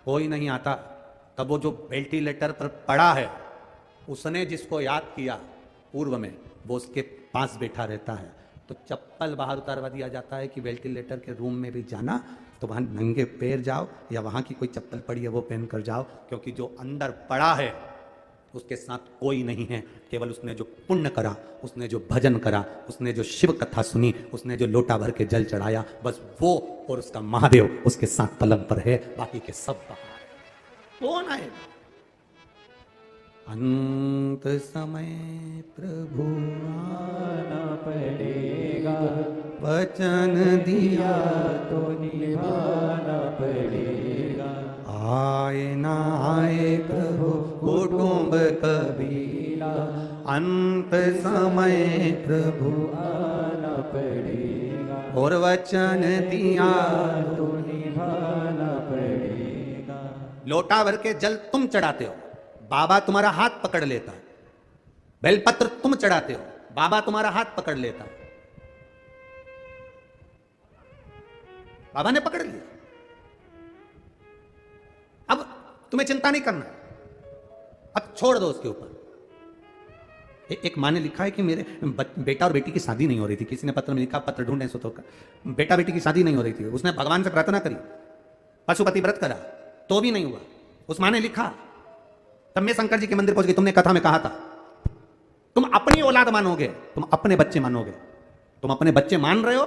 कोई नहीं आता, तब वो जो वेंटिलेटर पर पड़ा है, उसने जिसको याद किया, पूर्व में वो उसके पास बैठा रहता है, तो चप्पल बाहर उतारवा दिया जाता है कि वेंटिलेटर के रूम में भी जाना तो वहाँ नंगे पैर जाओ, या वहाँ की कोई चप्पल पड़ी है वो पहन कर जाओ, क्योंकि जो अंदर पड़ा है उसके साथ कोई नहीं है, केवल उसने जो पुण्य करा, उसने जो भजन करा, उसने जो शिव कथा सुनी, उसने जो लोटा भर के जल चढ़ाया, बस वो और उसका महादेव उसके साथ पलंग पर है, बाकी के सब बाहर। कौन आए? अंत समय प्रभु आना पड़ेगा, वचन दिया तो निभाना पड़ेगा। आए ना आए प्रभु कुटुंब कबीला, अंत समय प्रभु आना पड़ेगा, और वचन दिया तो निभाना पड़ेगा। लोटा भर के जल तुम चढ़ाते हो, बाबा तुम्हारा हाथ पकड़ लेता है। बेलपत्र तुम चढ़ाते हो, बाबा तुम्हारा हाथ पकड़ लेता है। बाबा ने पकड़ लिया, अब तुम्हें चिंता नहीं करना, अब छोड़ दो उसके ऊपर। एक माँ ने लिखा है कि मेरे बेटा और बेटी की शादी नहीं हो रही थी, किसी ने पत्र में लिखा, पत्र ढूंढने सो तो बेटा बेटी की शादी नहीं हो रही थी, उसने भगवान से प्रार्थना करी, पशुपति व्रत करा, तो भी नहीं हुआ। उस माँ ने लिखा, तब मैं शंकर जी के मंदिर पहुंच गई, तुमने कथा में कहा था तुम अपनी औलाद मानोगे, तुम अपने बच्चे मानोगे, तुम अपने बच्चे मान रहे हो,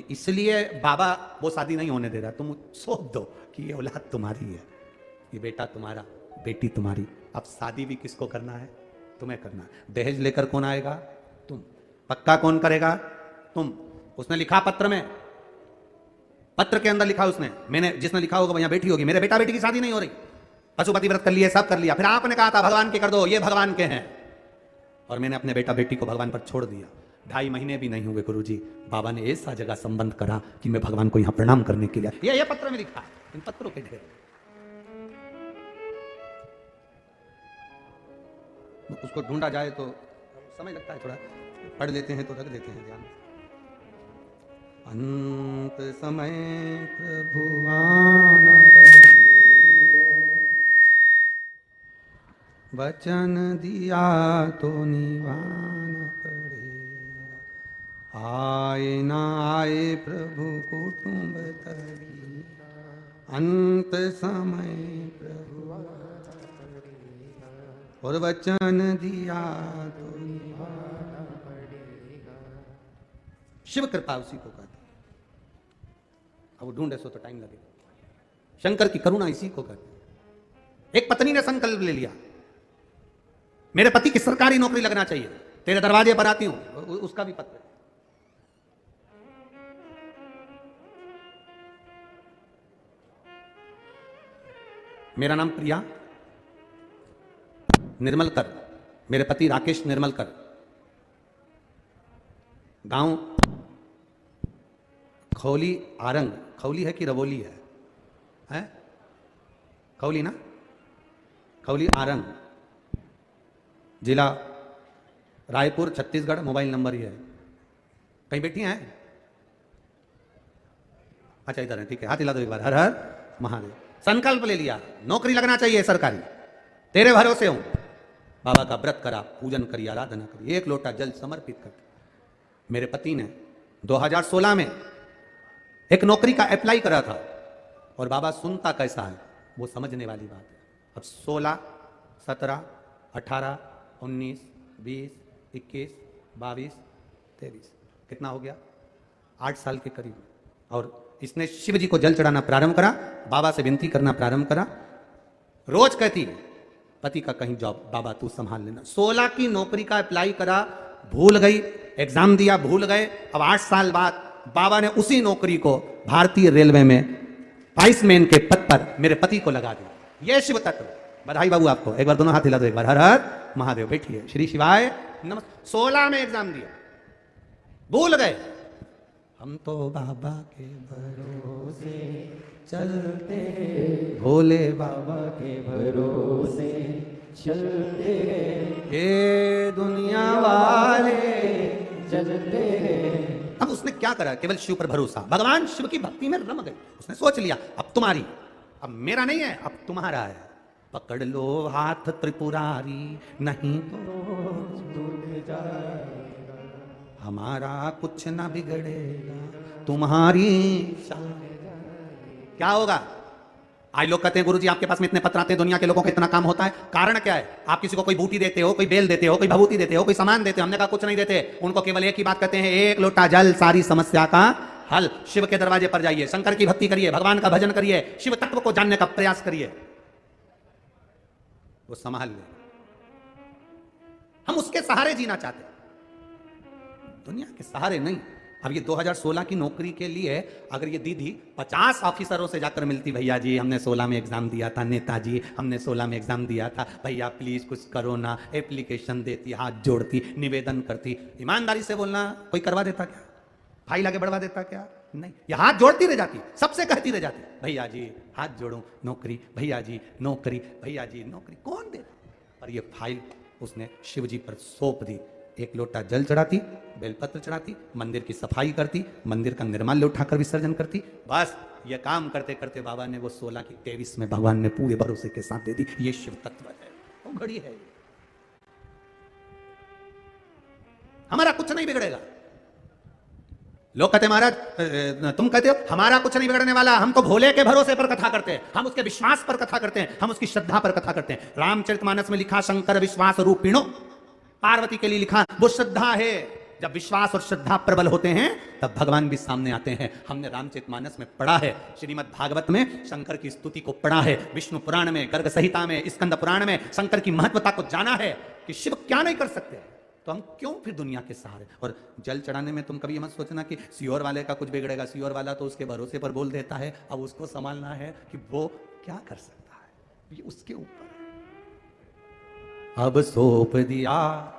इसलिए बाबा वो शादी नहीं होने दे रहा। तुम सोच दो कि ये औलाद तुम्हारी है, ये बेटा तुम्हारा, बेटी तुम्हारी। अब शादी भी किसको करना है? तुम्हें करना है। दहेज लेकर कौन आएगा? तुम। पक्का कौन करेगा? तुम। उसने लिखा पत्र में, पत्र के अंदर लिखा उसने, मैंने, जिसने लिखा होगा वहां बैठी होगी, मेरे बेटा बेटी की शादी नहीं हो रही, पशुपति व्रत कर लिए, सब कर लिया, फिर आपने कहा था भगवान के कर दो, ये भगवान के हैं, और मैंने अपने बेटा बेटी को भगवान पर छोड़ दिया। 2.5 महीने भी नहीं हुए गुरुजी, बाबा ने ऐसा जगह संबंध करा कि मैं भगवान को यहां प्रणाम करने के लिए, ये पत्र में लिखा है, इन पत्रों के ढेर। उसको ढूंढा जाए तो समय लगता है थोड़ा, पढ़ लेते हैं तो रख देते हैं ध्यान। अंत समय प्रभु आना पड़ेगा, वचन दिया तो निभाना पड़ेगा। आए ना आए प्रभु कुटुंब तभी, अंत समय प्रभु आना पड़ेगा, और वचन दिया तो निभाना पड़ेगा। शिव कृपा उसी को कहते हैं। अब वो ढूंढे सो तो टाइम लगेगा। शंकर की करुणा इसी को कहते हैं। एक पत्नी ने संकल्प ले लिया, मेरे पति की सरकारी नौकरी लगना चाहिए, तेरे दरवाजे पर आती हूं, उसका भी पत्र। मेरा नाम प्रिया निर्मलकर, मेरे पति राकेश निर्मलकर, गांव खौली आरंग, खौली है कि रवोली है? खौली ना, खौली आरंग, जिला रायपुर, छत्तीसगढ़। मोबाइल नंबर ही है। कहीं बैठी हैं? अच्छा इधर है, ठीक है, हाथ हिला दो एक बार। हर हर महादेव। संकल्प ले लिया, नौकरी लगना चाहिए सरकारी, तेरे भरोसे हूं। बाबा का व्रत करा, पूजन करी, आराधना करी, 1 लोटा जल समर्पित कर। मेरे पति ने 2016 में एक नौकरी का अप्लाई करा था, और बाबा सुनता कैसा है वो समझने वाली बात है। अब 16, 17, 18, 19, 20, 21, 22, 23, कितना हो गया? 8 साल के करीब। और इसने शिव जी को जल चढ़ाना प्रारंभ करा, बाबा से विनती करना प्रारंभ करा। रोज कहती पति का कहीं जॉब, बाबा तू संभाल लेना। 16 की नौकरी का अप्लाई करा, भूल गई, एग्जाम दिया, भूल गए। अब 8 साल बाद बाबा ने उसी नौकरी को भारतीय रेलवे में वाइसमैन के पद पर मेरे पति को लगा दिया। यह शिव तत्व। बधाई बाबू आपको। एक बार दोनों हाथ हिला दो एक बार। हर हर महादेव। बैठिए। श्री शिवाय नमस्ते। 16 में एग्जाम दिया, भूल गए। हम तो बाबा के भरोसे चलते, भोले बाबा के भरोसे चलते, ये दुनिया वाले चलते। अब उसने क्या करा? केवल शिव पर भरोसा, भगवान शिव की भक्ति में रम गई। उसने सोच लिया अब तुम्हारी, अब मेरा नहीं है, अब तुम्हारा है। पकड़ लो हाथ त्रिपुरारी, नहीं तो टूट जाएगा। हमारा कुछ ना बिगड़ेगा, तुम्हारी क्या होगा? आज लोग कहते हैं गुरुजी आपके पास में इतने पत्र आते हैं, दुनिया के लोगों का इतना काम होता है, कारण क्या है? आप किसी को कोई बूटी देते हो, कोई बेल देते हो, कोई भभूति देते हो, कोई सामान देते हो। हमने कहा कुछ नहीं देते, उनको केवल एक ही बात कहते हैं, एक लोटा जल सारी समस्या का हल। शिव के दरवाजे पर जाइए, शंकर की भक्ति करिए, भगवान का भजन करिए, शिव तत्व को जानने का प्रयास करिए, वो संभाल ले। हम उसके सहारे जीना चाहते हैं, दुनिया के सहारे नहीं। अब ये 2016 की नौकरी के लिए अगर ये दीदी 50 ऑफिसरों से जाकर मिलती, भैया जी हमने 16 में एग्जाम दिया था, नेताजी हमने 16 में एग्जाम दिया था, भैया प्लीज कुछ करो ना, एप्लीकेशन देती, हाथ जोड़ती, निवेदन करती, ईमानदारी से बोलना कोई करवा देता क्या? फाइल आगे बढ़वा देता क्या? नहीं, ये हाथ जोड़ती रह जाती, सबसे कहती रह जाती, भैया जी हाथ जोड़ो नौकरी, भैया जी नौकरी, भैया जी नौकरी। कौन दे? और ये फाइल उसने शिव जी पर सौंप दी। एक लोटा जल चढ़ाती, बेलपत्र चढ़ाती, मंदिर की सफाई करती, मंदिर का निर्माल्य उठाकर विसर्जन करती। बस ये काम करते करते बाबा ने वो 16 की 23 में भगवान ने पूरे भरोसे के साथ दे दी। ये शिव तत्व है, वो घड़ी है। हमारा कुछ नहीं बिगड़ेगा। लोग कहते महाराज तुम कहते हो हमारा कुछ नहीं बिगड़ने वाला, हम तो भोले के भरोसे पर कथा करते हैं, हम उसके विश्वास पर कथा करते हैं, हम उसकी श्रद्धा पर कथा करते हैं। रामचरितमानस में लिखा शंकर विश्वास रूपिणो, पार्वती के लिए लिखा वो श्रद्धा है। जब विश्वास और श्रद्धा प्रबल होते हैं तब भगवान भी सामने आते हैं। हमने रामचरितमानस में पढ़ा है, श्रीमद् भागवत में शंकर की स्तुति को पढ़ा है, विष्णु पुराण में, गर्ग संहिता में, स्कंद पुराण में शंकर की महत्वता को जाना है कि शिव क्या नहीं कर सकते। तो हम क्यों फिर दुनिया के सहारे? और जल चढ़ाने में तुम कभी मत सोचना कि सीहोर वाले का कुछ बिगड़ेगा, सीहोर वाला तो उसके भरोसे पर बोल देता है, अब उसको संभालना है कि वो क्या कर सकता है, ये उसके ऊपर। अब सौंप दिया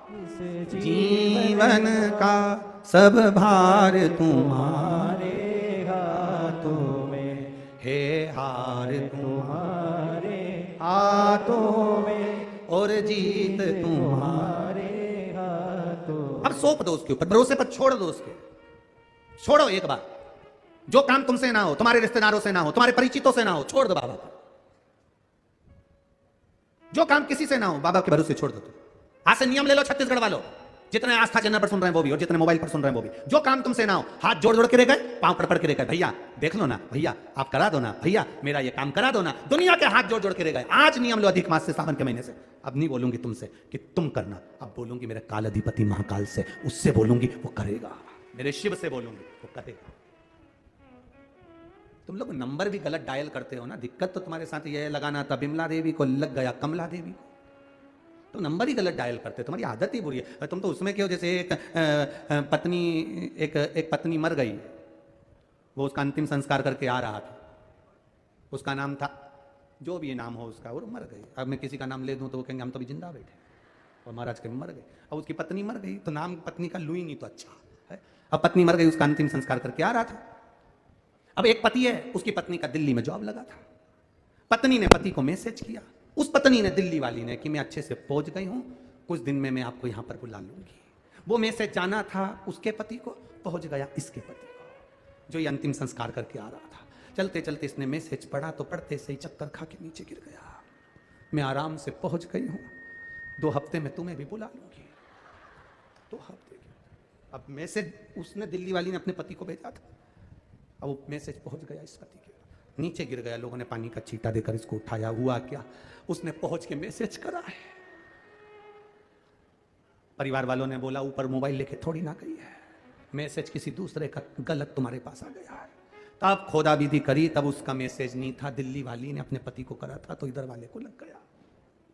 जीवन का सब भार तुम्हारे हाथों में, हे हार तुम्हारे हाथों में और जीत तुम्हारे हाथों। अब सौंप दो उसके ऊपर, भरोसे पर छोड़ दो उसके। छोड़ो एक बार, जो काम तुमसे ना हो, तुम्हारे रिश्तेदारों से ना हो, तुम्हारे परिचितों से ना हो, छोड़ दो बाबा को। जो काम किसी से ना हो बाबा के भरोसे छोड़ दो। आज से नियम ले लो छत्तीसगढ़ वालों, जितने आस्था चैनल पर सुन रहे हैं वो भी और जितने मोबाइल पर सुन रहे हैं वो भी, जो काम तुमसे ना हो हाथ जोड़ जोड़ के रह गए, पांव पड़ के रह गए, भैया देख लो ना, भैया आप करा दो ना, भैया मेरा ये काम करा दो ना। दुनिया के हाथ जोड़ जोड़ के रह गए। आज नियम लो अधिक मास से, सावन के महीने से। अब नहीं बोलूंगी तुमसे कि तुम करना, अब बोलूंगी मेरे काल अधिपति महाकाल से, उससे बोलूंगी वो करेगा, मेरे शिव से बोलूंगी वो करेगा। तुम लोग नंबर भी गलत डायल करते हो ना, दिक्कत तो तुम्हारे साथ ये लगाना था बिमला देवी को, लग गया कमला देवी को। तो नंबर ही गलत डायल करते, तुम्हारी आदत ही बुरी है। तुम तो उसमें क्यों, जैसे एक पत्नी मर गई, वो उसका अंतिम संस्कार करके आ रहा था, उसका नाम था जो भी नाम हो उसका, वो मर गई। अब मैं किसी का नाम ले दूं तो वो कहेंगे हम तो अभी जिंदा बैठे, और महाराज के मर गए। अब उसकी पत्नी मर गई तो नाम पत्नी का लू ही नहीं तो अच्छा है। अब पत्नी मर गई, उसका अंतिम संस्कार करके आ रहा था। अब एक पति है, उसकी पत्नी का दिल्ली में जॉब लगा था। पत्नी ने पति को मैसेज किया, उस पत्नी ने, दिल्ली वाली ने, कि मैं अच्छे से पहुंच गई हूं, कुछ दिन में मैं आपको यहां पर बुला लूंगी। वो मैसेज जाना था उसके पति को, पहुंच गया इसके पति को, जो ये अंतिम संस्कार करके आ रहा था। चलते चलते इसने मैसेज पढ़ा तो पढ़ते से ही चक्कर खा के नीचे गिर गया। मैं आराम से पहुंच गई हूं, 2 हफ्ते में तुम्हें भी बुला लूंगी। 2 हफ्ते। अब मैसेज उसने, दिल्ली वाली ने अपने पति को भेजा था, अब वो मैसेज पहुंच गया इस पति के, नीचे गिर गया। लोगों ने पानी का छींटा देकर इसको उठाया। हुआ क्या, उसने पहुंच के मैसेज करा है। परिवार वालों ने बोला ऊपर मोबाइल लेके थोड़ी ना गई है, मैसेज किसी दूसरे का गलत तुम्हारे पास आ गया है। तब खोदा विधि करी, तब उसका मैसेज नहीं था, दिल्ली वाली ने अपने पति को करा था, तो इधर वाले को लग गया।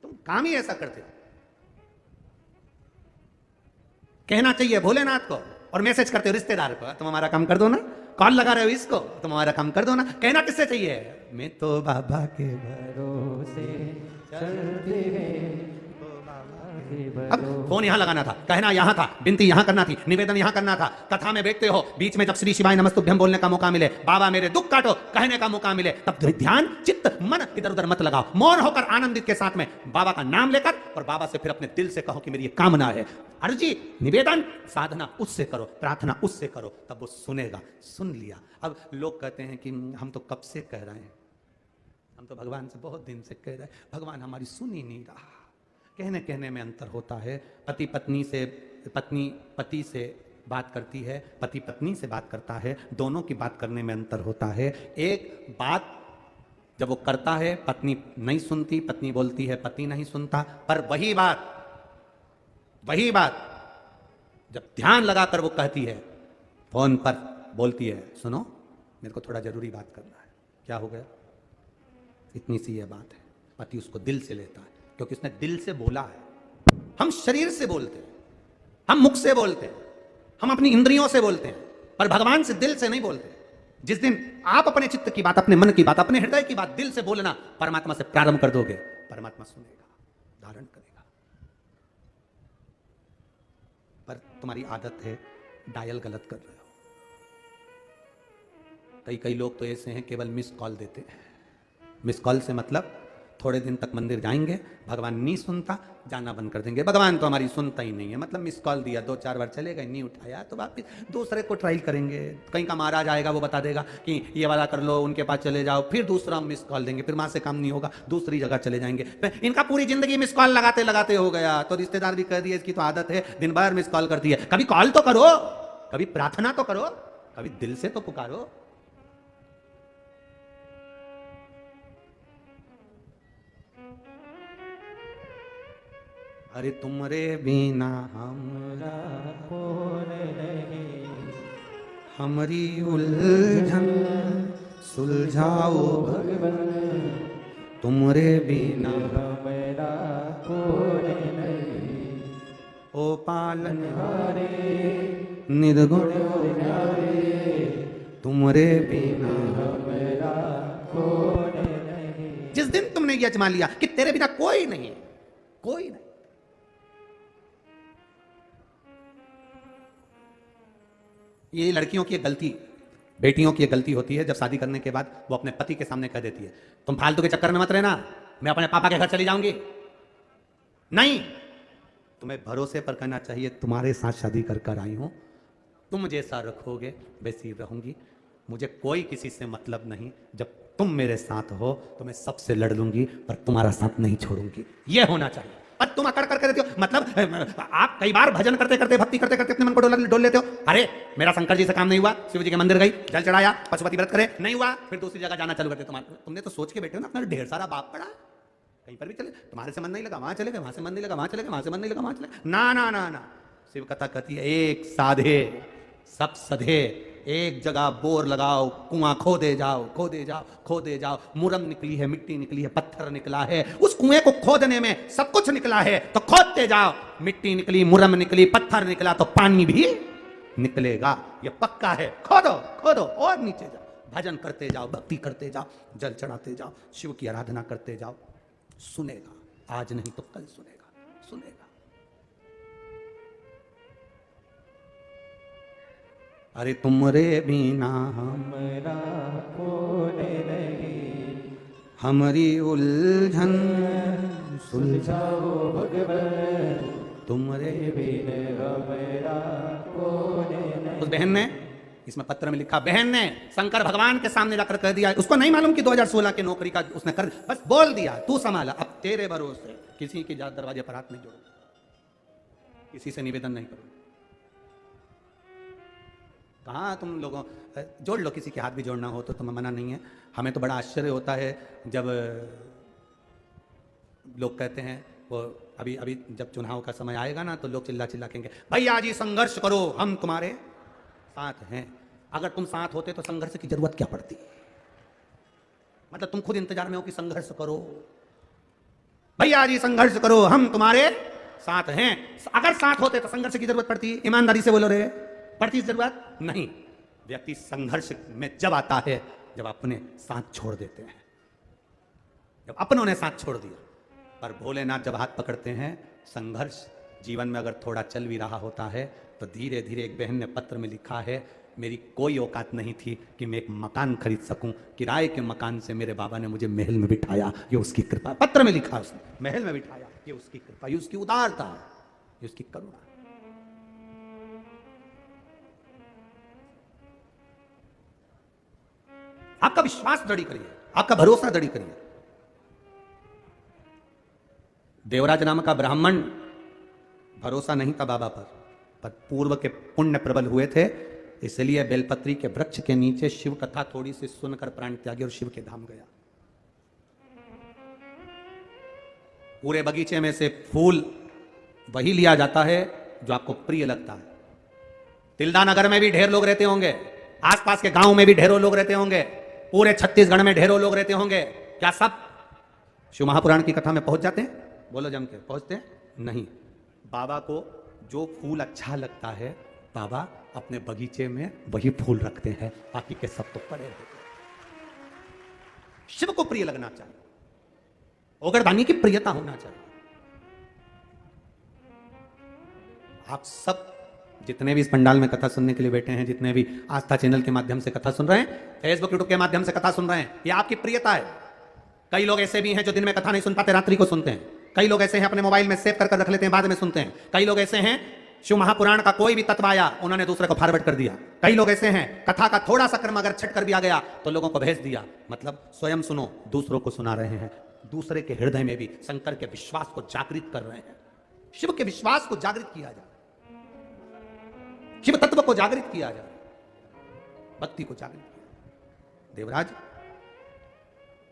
तुम काम ही ऐसा करते हो। कहना चाहिए भोलेनाथ को और मैसेज करते हो रिश्तेदार को, तुम हमारा काम कर दो ना, कॉल लगा रहे हो इसको, तुम हमारा काम कर दो ना। कहना किससे चाहिए, मैं तो बाबा के भरोसे चलते हैं। अब फोन यहां लगाना था, कहना यहां था, विनती यहां करना थी, निवेदन यहां करना था। कथा में बैठते हो, बीच में जब श्री शिवाय नमस्तुभ्यम बोलने का मौका मिले, बाबा मेरे दुख काटो कहने का मौका मिले, तब ध्यान चित्त मन इधर उधर मत लगाओ। मौन होकर आनंदित के साथ में बाबा का नाम लेकर, और बाबा से फिर अपने दिल से कहो कि मेरी ये कामना है, अर्जी, निवेदन, साधना उससे करो, प्रार्थना उससे करो, तब वो सुनेगा। सुन लिया। अब लोग कहते हैं कि हम तो कब से कह रहे हैं, हम तो भगवान से बहुत दिन से कह रहे, भगवान हमारी सुन ही नहीं रहा। कहने कहने में अंतर होता है। पति पत्नी से, पत्नी पति से बात करती है, पति पत्नी से बात करता है, दोनों की बात करने में अंतर होता है। एक बात जब वो करता है पत्नी नहीं सुनती, पत्नी बोलती है पति नहीं सुनता, पर वही बात जब ध्यान लगाकर वो कहती है, फोन पर बोलती है, सुनो मेरे को थोड़ा जरूरी बात करना है, क्या हो गया, इतनी सी ये बात है। पति उसको दिल से लेता है, क्योंकि उसने दिल से बोला है। हम शरीर से बोलते हैं, हम मुख से बोलते हैं, हम अपनी इंद्रियों से बोलते हैं, पर भगवान से दिल से नहीं बोलते। जिस दिन आप अपने चित्त की बात, अपने मन की बात, अपने हृदय की बात दिल से बोलना परमात्मा से प्रारंभ कर दोगे, परमात्मा सुनेगा, धारण करेगा। पर तुम्हारी आदत है डायल गलत कर रहे हो। कई लोग तो ऐसे हैं केवल मिस कॉल देते हैं। मिस कॉल से मतलब थोड़े दिन तक मंदिर जाएंगे, भगवान नहीं सुनता, जाना बंद कर देंगे। भगवान तो हमारी सुनता ही नहीं है, मतलब मिस कॉल दिया, 2-4 बार चले गए, नहीं उठाया तो वापिस दूसरे को ट्राई करेंगे। कहीं का महाराज आएगा, वो बता देगा कि ये वाला कर लो, उनके पास चले जाओ, फिर दूसरा मिस कॉल देंगे, फिर वहां से काम नहीं होगा, दूसरी जगह चले जाएंगे। इनका पूरी जिंदगी मिस कॉल लगाते लगाते हो गया। तो रिश्तेदार भी कह दिए इसकी तो आदत है, दिन भर मिस कॉल करती है। कभी कॉल तो करो, कभी प्रार्थना तो करो, कभी दिल से तो पुकारो। अरे तुमरे बिना हमरा कौन नहीं, हमारी उलझन सुलझाओ भगवन तुमरे बिना हमरा कौन नहीं। ओ पालन हारे निर्गुण न्यारे, तुमरे बिना। हमरा कौन नहीं। जिस दिन तुमने ये अजमा लिया कि तेरे बिना कोई नहीं है, कोई नहीं, ये लड़कियों की एक गलती, बेटियों की एक गलती होती है। जब शादी करने के बाद वो अपने पति के सामने कह देती है, तुम फालतू के चक्कर में मत रहना, मैं अपने पापा के घर चली जाऊंगी। नहीं, तुम्हें भरोसे पर कहना चाहिए, तुम्हारे साथ शादी कर कर आई हूं, तुम जैसा रखोगे वैसी रहूंगी, मुझे कोई किसी से मतलब नहीं। जब तुम मेरे साथ हो तो मैं सबसे लड़ लूंगी, पर तुम्हारा साथ नहीं छोड़ूंगी। यह होना चाहिए। पर तुम अकड़ करके देते हो, मतलब आप कई बार भजन करते करते, भक्ति करते करते अपने मन को डोल लेते हो। अरे मेरा शंकर जी से काम नहीं हुआ, शिव जी के मंदिर गई, जल चढ़ाया, पशुपति व्रत करे, नहीं हुआ, फिर दूसरी जगह जाना चालू करते। तुमने तो सोच के बैठे हो ना, अपना ढेर सारा बाप पड़ा, कहीं पर भी चले, तुम्हारे से मन नहीं लगा वहां चले गए, वहां से मन नहीं लगा वहां चले गए, वहां से मन नहीं लगा वहां चले। ना ना ना ना, शिव कथा कहती है, एक साधे सब सधे, एक जगह बोर लगाओ, कुआं खोदे जाओ, खोदे जाओ, खोदे जाओ। मुरम निकली है, मिट्टी निकली है, पत्थर निकला है, उस कुएं को खोदने में सब कुछ निकला है, तो खोदते जाओ। मिट्टी निकली, मुरम निकली, पत्थर निकला, तो पानी भी निकलेगा, ये पक्का है। खोदो खोदो और नीचे जाओ, भजन करते जाओ, भक्ति करते जाओ, जल चढ़ाते जाओ, शिव की आराधना करते जाओ। सुनेगा, आज नहीं तो कल सुनेगा, सुनेगा। अरे तुमरे बिना हमरा कौन नहीं, हमारी उलझन सुलझाओ भगवन तुमरे बिन हमरा कौन नहीं। उस बहन ने इसमें पत्र में लिखा, बहन ने शंकर भगवान के सामने जाकर कह दिया, उसको नहीं मालूम कि 2016 की नौकरी का उसने कर, बस बोल दिया, तू संभाला, अब तेरे भरोसे किसी की जात दरवाजे पर हाथ नहीं जोड़ो, किसी से निवेदन नहीं करो। कहाँ तुम लोगों, जोड़ लो, किसी के हाथ भी जोड़ना हो तो तुम्हें मना नहीं है। हमें तो बड़ा आश्चर्य होता है जब लोग कहते हैं, वो अभी अभी जब चुनाव का समय आएगा ना, तो लोग चिल्ला चिल्ला कहेंगे, भैया जी संघर्ष करो, हम तुम्हारे साथ हैं। अगर तुम साथ होते तो संघर्ष की जरूरत क्या पड़ती? मतलब तुम खुद इंतजार में हो कि संघर्ष करो, भैया जी संघर्ष करो, हम तुम्हारे साथ हैं। अगर साथ होते तो संघर्ष की जरूरत पड़ती? ईमानदारी से बोलो रे, पड़ती जरूरत नहीं। व्यक्ति संघर्ष में जब आता है जब अपने साथ छोड़ देते हैं, जब अपनों ने साथ छोड़ दिया। पर भोलेनाथ जब हाथ पकड़ते हैं, संघर्ष जीवन में अगर थोड़ा चल भी रहा होता है तो धीरे धीरे, एक बहन ने पत्र में लिखा है, मेरी कोई औकात नहीं थी कि मैं एक मकान खरीद सकूं, किराए के मकान से मेरे बाबा ने मुझे महल में बिठाया, ये उसकी कृपा। पत्र में लिखा उसने, महल में बिठाया, ये उसकी कृपा, ये उसकी उदारता, ये उसकी करुणा। आपका विश्वास दृढ़ करिए, आपका भरोसा दृढ़ करिए, देवराज नाम का ब्राह्मण, भरोसा नहीं था बाबा पर पूर्व के पुण्य प्रबल हुए थे, इसलिए बेलपत्री के वृक्ष के नीचे शिव कथा थोड़ी सी सुनकर प्राण त्यागी और शिव के धाम गया। पूरे बगीचे में से फूल वही लिया जाता है जो आपको प्रिय लगता है। तिल्दा नगर में भी ढेर लोग रहते होंगे, आसपास के गांव में भी ढेरों लोग रहते होंगे, पूरे छत्तीसगढ़ में ढेरों लोग रहते होंगे। क्या सब शिव महापुराण की कथा में पहुंच जाते हैं? बोलो जम के, पहुंचते हैं? नहीं। बाबा को जो फूल अच्छा लगता है, बाबा अपने बगीचे में वही फूल रखते हैं, बाकी के सब तो पड़े रहते हैं। शिव को प्रिय लगना चाहिए, ओगरदानी की प्रियता होना चाहिए। आप सब जितने भी इस पंडाल में कथा सुनने के लिए बैठे हैं, जितने भी आस्था चैनल के माध्यम से कथा सुन रहे हैं, फेसबुक यूट्यूब के माध्यम से कथा सुन रहे हैं, ये आपकी प्रियता है। कई लोग ऐसे भी हैं जो दिन में कथा नहीं सुन पाते, रात्रि को सुनते हैं। कई लोग ऐसे हैं अपने मोबाइल में सेव कर रख लेते हैं, बाद में सुनते हैं। कई लोग ऐसे हैं शिव महापुराण का कोई भी तत्व आया, उन्होंने दूसरे को फॉरवर्ड कर दिया। कई लोग ऐसे हैं कथा का थोड़ा सा क्रम अगर छट कर भी आ गया तो लोगों को भेज दिया। मतलब स्वयं सुनो, दूसरों को सुना रहे हैं। दूसरे के हृदय में भी शंकर के विश्वास को जागृत कर रहे हैं। शिव के विश्वास को जागृत किया जाए, शिव तत्व को जागृत किया जाए, भक्ति को जागृत किया। देवराज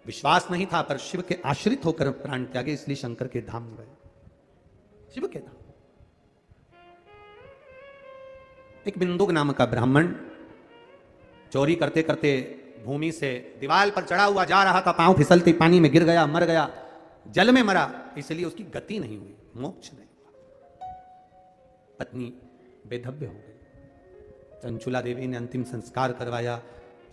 विश्वास नहीं था पर शिव के आश्रित होकर प्राण त्यागे, इसलिए शंकर के धाम गए, शिव के धाम। एक बिंदुक नाम का ब्राह्मण चोरी करते करते भूमि से दीवार पर चढ़ा हुआ जा रहा था, पांव फिसलते पानी में गिर गया, मर गया, जल में मरा, इसलिए उसकी गति नहीं हुई, मोक्ष नहीं हुआ। पत्नी बेधव्य हो गई। चंचुला देवी ने अंतिम संस्कार करवाया।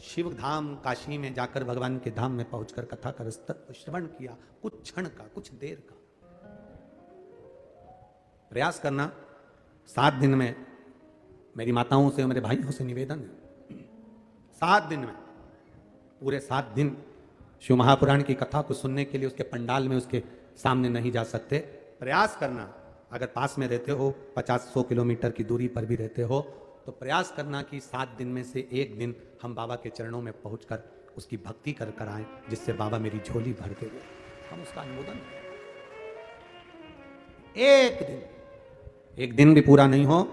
शिव धाम काशी में जाकर भगवान के धाम में पहुंचकर कथा का श्रवण किया। कुछ क्षण का, कुछ देर का प्रयास करना। 7 दिन में, मेरी माताओं से, मेरे भाइयों से निवेदन है, 7 दिन में, पूरे 7 दिन शिव महापुराण की कथा को सुनने के लिए उसके पंडाल में, उसके सामने नहीं जा सकते। प्रयास करना, अगर पास में रहते हो, 50-100 किलोमीटर की दूरी पर भी रहते हो, तो प्रयास करना कि 7 दिन में से एक दिन हम बाबा के चरणों में पहुंचकर उसकी भक्ति कर कर आए, जिससे बाबा मेरी झोली भर के गए, हम उसका अनुमोदन करें। एक दिन भी पूरा नहीं हो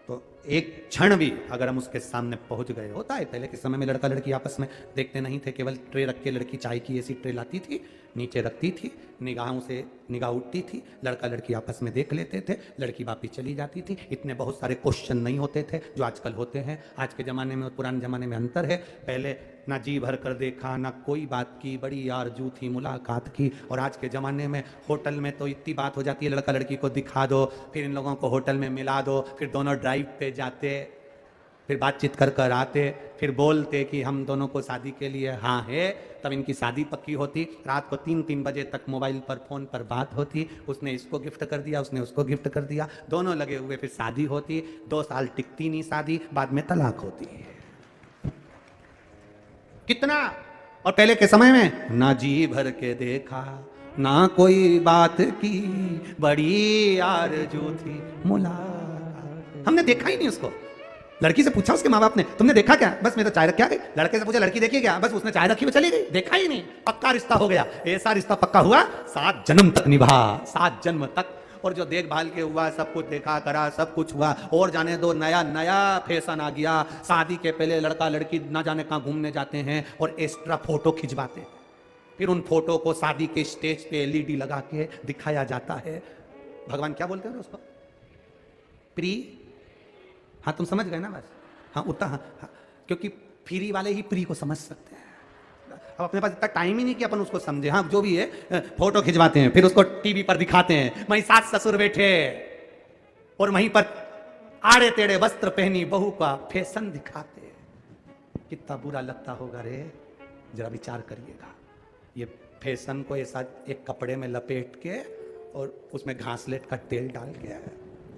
तो एक क्षण भी अगर हम उसके सामने पहुंच गए। होता है पहले के समय में लड़का लड़की आपस में देखते नहीं थे, केवल ट्रे रख के लड़की चाय की ऐसी ट्रे लाती थी, नीचे रखती थी, निगाहों से निगाह उठती थी, लड़का लड़की आपस में देख लेते थे, लड़की वापस चली जाती थी। इतने बहुत सारे क्वेश्चन नहीं होते थे जो आजकल होते हैं। आज के ज़माने में और पुराने ज़माने में अंतर है। पहले ना जी भर कर देखा, ना कोई बात की, बड़ी आरजू थी मुलाकात की। और आज के ज़माने में होटल में तो इतनी बात हो जाती है, लड़का लड़की को दिखा दो, फिर इन लोगों को होटल में मिला दो, फिर दोनों ड्राइव पे जाते, फिर बातचीत कर कर आते, फिर बोलते कि हम दोनों को शादी के लिए हाँ है। तब इनकी शादी पक्की होती। रात को 3-3 बजे तक मोबाइल पर फोन पर बात होती, उसने इसको गिफ्ट कर दिया, उसने उसको गिफ्ट कर दिया, दोनों लगे हुए, फिर शादी होती। 2 साल टिकती नहीं शादी, बाद में तलाक होती है। कितना। और पहले के समय में ना जी भर के देखा, ना कोई बात की, बड़ी आरज़ू थी मुलाकात। हमने देखा ही नहीं उसको। लड़की से पूछा उसके माँ बाप ने, तुमने देखा क्या? बस मैं तो चाय रख के आ गई। लड़के से पूछा लड़की देखी क्या? बस उसने चाय रखी वो चली गई, देखा ही नहीं। पक्का रिश्ता हो गया। ऐसा रिश्ता पक्का हुआ 7 जन्म तक निभा, 7 जन्म तक। और जो देखभाल के हुआ, सब कुछ देखा करा, सब कुछ हुआ। और जाने दो, नया नया फैशन आ गया। शादी के पहले लड़का लड़की ना जाने कहाँ घूमने जाते हैं और एक्स्ट्रा फोटो खिंचवाते हैं। फिर उन फोटो को शादी के स्टेज पे LED लगा के दिखाया जाता है। भगवान क्या बोलते हैं उसको? प्री। हाँ तुम समझ गए ना? बस हाँ उतना हाँ, क्योंकि फ्री वाले ही प्री को समझ सकते हैं। अब अपने पास इतना टाइम ही नहीं कि अपन उसको समझे। हाँ जो भी है, फोटो खिंचवाते हैं, फिर उसको टीवी पर दिखाते हैं। वहीं सास ससुर बैठे और वहीं पर आड़े टेढ़े वस्त्र पहनी बहू का फैशन दिखाते हैं। कितना बुरा लगता होगा रे, जरा विचार करिएगा। ये फैशन को ऐसा एक कपड़े में लपेट के और उसमें घासलेट का तेल डाल के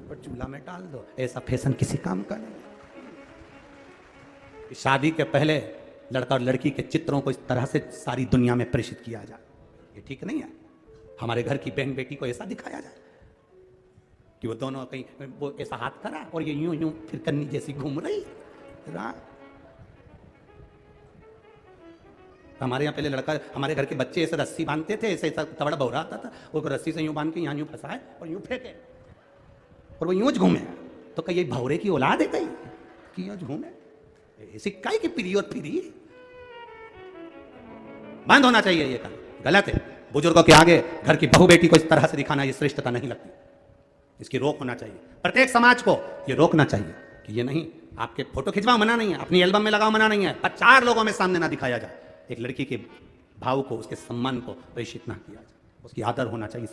और चूल्हा में डाल दो, ऐसा फैशन किसी काम का नहीं। शादी के पहले लड़का और लड़की के चित्रों को इस तरह से सारी दुनिया में प्रेषित किया जाए, ये ठीक नहीं है। हमारे घर की बहन बेटी को ऐसा दिखाया जाए कि वो दोनों कहीं, वो ऐसा हाथ करा और ये यूं यूं फिर कन्नी जैसी घूम रही। हमारे यहाँ पहले लड़का, हमारे घर के बच्चे ऐसे रस्सी बांधते थे, ऐसे ऐसा तबड़ा बौरा आता था, और रस्सी से यूं बांध के यहाँ यूं फंसाए और यूं फेंके और वो यूं ज घूमे। तो कहीं ये भौरे की औलाद है कहीं कि यूं घूमे? ऐसी काई की पीरी और फिरी बंद होना चाहिए, ये काम गलत है। बुजुर्गों के आगे घर की बहू बेटी को इस तरह से दिखाना ये श्रेष्ठता नहीं लगती, इसकी रोक होना चाहिए। प्रत्येक समाज को ये रोकना चाहिए कि ये नहीं, आपके फोटो खिंचवाओ मना नहीं है, अपनी एल्बम में लगाओ मना नहीं है, पर 4 लोगों में सामने ना दिखाया जाए। एक लड़की के भाव को, उसके सम्मान को प्रेषित ना किया जाए, उसकी आदर होना चाहिए।